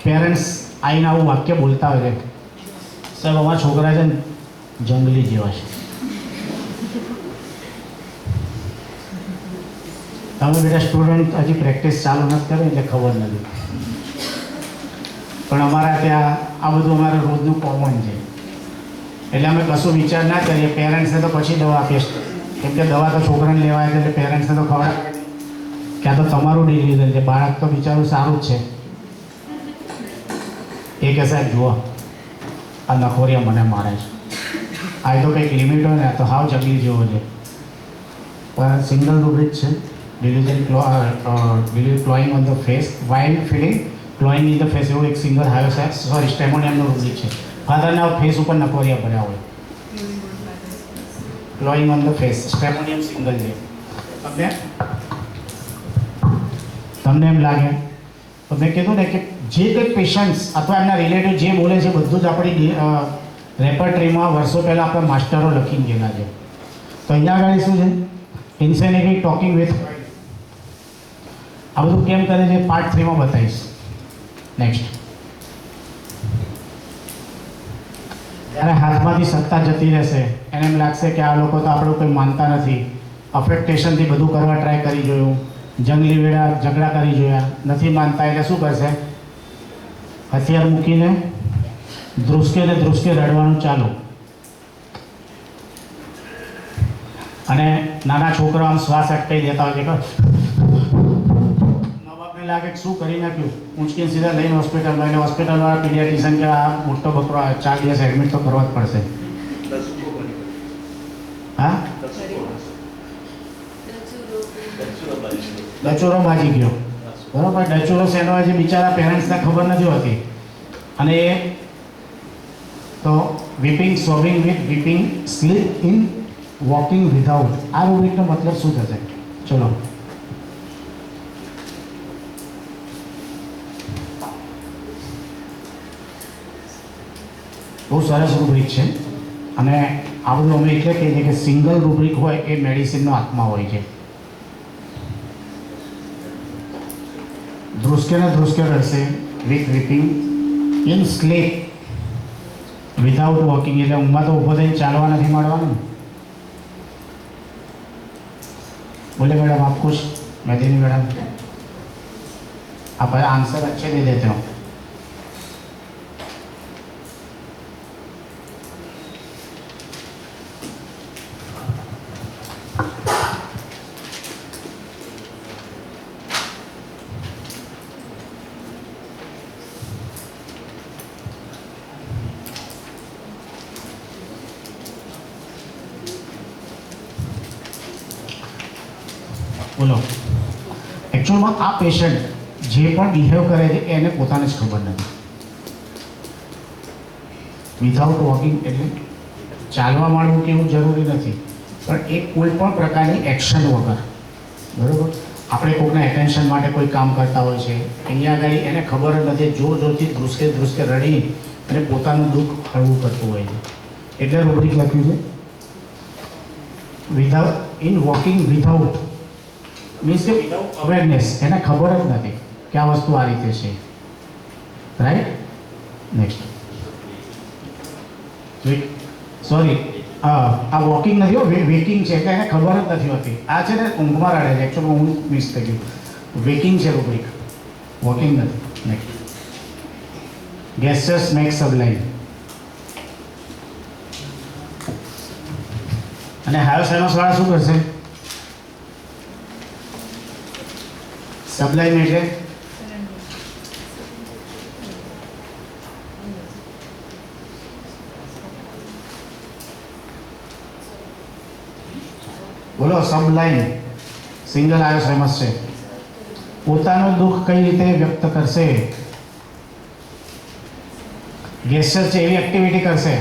પેરેન્ટ્સ આવીને આવું વાક્ય બોલતા હોય છે, સાહેબ અમારા છોકરા છે ને જંગલી જેવા છે. તમે બેટા સ્ટુડન્ટ હજી પ્રેક્ટિસ ચાલુ નથી કરી એટલે ખબર નથી, પણ અમારા ત્યાં આ બધું અમારે રોજનું કોમન છે. એટલે અમે કશું વિચાર ના કરીએ. પેરેન્ટ્સને તો પછી દવા આપીએ, કેમ કે દવા તો છોકરાને લેવાય છે, એટલે પેરેન્ટ્સને તો ખબર કે આ તો તમારું ડિસિઝન છે, બાળક તો બિચારું સારું જ છે. એ કે સાહેબ જુઓ આ નખોરિયા મને મારે છે, આ તો કંઈક લિમિટ હોય ને તો હાવ જંગલી જેવો છે. પણ સિંગલ રૂબ્રિક છે. Clawing on the face, wild feeling, clawing in the face, એવું એક સિંગલ હાયો સોરી સ્ટેમોનિયમનું રૂબ્રિક છે. ફાધરના ફેસ ઉપર નખોરિયા ભર્યા હોય. ક્લોઈંગ ઓન ધ ફેસ, સ્ટેમોનિયમ સિંગલ છે. તમને એમ લાગે તો મેં કીધું ને કે જે કંઈક પેશન્ટ્સ અથવા એમના રિલેટિવ જે બોલે છે બધું જ આપણી રેપર્ટરીમાં વર્ષો પહેલાં આપણા માસ્ટરો લખીને ગયેલા છે. તો અહીંયા આગળ શું છે? ઇન્સેનિટી ટોકિંગ વિથ. આ બધું કેમ કરે છે પાર્ટ 3 માં બતાવીશ. નેક્સ્ટ, જ્યારે હાથમાંથી સત્તા જતી રહેશે એને એમ લાગશે કે આ લોકો તો આપણું કંઈ માનતા નથી, અફેક્ટેશનથી બધું કરવા ટ્રાય કરી જોયું, જંગલી વેળા ઝઘડા કરી જોયા, નથી માનતા, એટલે શું કરશે? હથિયાર મૂકીને ધ્રુસકે રડવાનું ચાલુ. અને નાના છોકરા આમ શ્વાસ અટકાઈ દેતા હોય છે. મા બાપને લાગે કે શું કરી નાખ્યું, ઊંચકીને સીધા લઈને હોસ્પિટલમાં, એટલે હોસ્પિટલવાળા પીડિયાટ્રિશિયન કે આ મોટો બકરો 4 દિવસ એડમિટ તો કરવા જ પડશે. હા, ડચુરો ભાજી ગયો, બરાબર? ડચુરો શેનો જે બિચારા પેરેન્ટ્સને ખબર નથી હોતી, અને એ તો weeping, sobbing with weeping, sleep in, walking without. આ રૂબ્રિકનો મતલબ શું થશે? ચલો, બહુ સરસ રૂબ્રિક છે અને આ બધું અમે એટલે કહીએ છીએ કે સિંગલ રૂબ્રિક હોય એ મેડિસિનનો આત્મા હોય છે. ધ્રુસકે ને ધ્રુસકે રડશે with weeping in sleep without walking, એટલે ઊંઘમાં તો ઊભો થઈને ચાલવા નથી માંડવાનું. बोले मैडम आप कुछ, मैं नहीं मैडम, आप आंसर अच्छे दे देते हो. બોલો, એકચ્યુઅલમાં આ પેશન્ટ જે પણ બિહેવ કરે છે એને પોતાને જ ખબર નથી. વિધાઉટ વોકિંગ એટલે ચાલવા માંડવું કે એવું જરૂરી નથી, પણ એ કોઈ પણ પ્રકારની એક્શન વગર, બરાબર, આપણે કોઈકના એટેન્શન માટે કોઈ કામ કરતા હોય છે, અહીંયા આગળ એને ખબર જ નથી, જોર જોરથી ધ્રુસકે ધ્રુસકે રડી અને પોતાનું દુઃખ હળવું કરતું હોય છે. એટલે રૂબ્રિક લખ્યું છે without, in walking without means કે વિધાઉટ અવેરનેસ, એને ખબર જ નથી કે આ વસ્તુ આ રીતે છે. Right, next. સોરી, આ વોકિંગ નથી, વેકિંગ છે, એટલે એને ખબર જ નથી હોતી. આ છે ને ઊંઘમાં રડે છે, એકચ્યુઅલી હું મિસ થઈ ગયું. વેકિંગ છે રૂબ્રિક, વોકિંગ નથી. નેક્સ્ટ. ગેસ્ટર્સ મેક સબલાઇન. અને હાયર સાયન્સ વાળા શું કરશે? સબલાઇન એટલે બોલો, સબલાઇન સિંગલ આયો ફેમસ છે. પોતાનું દુઃખ કઈ રીતે વ્યક્ત કરશે? ગેસ્ચર છે, એવી એક્ટિવિટી કરશે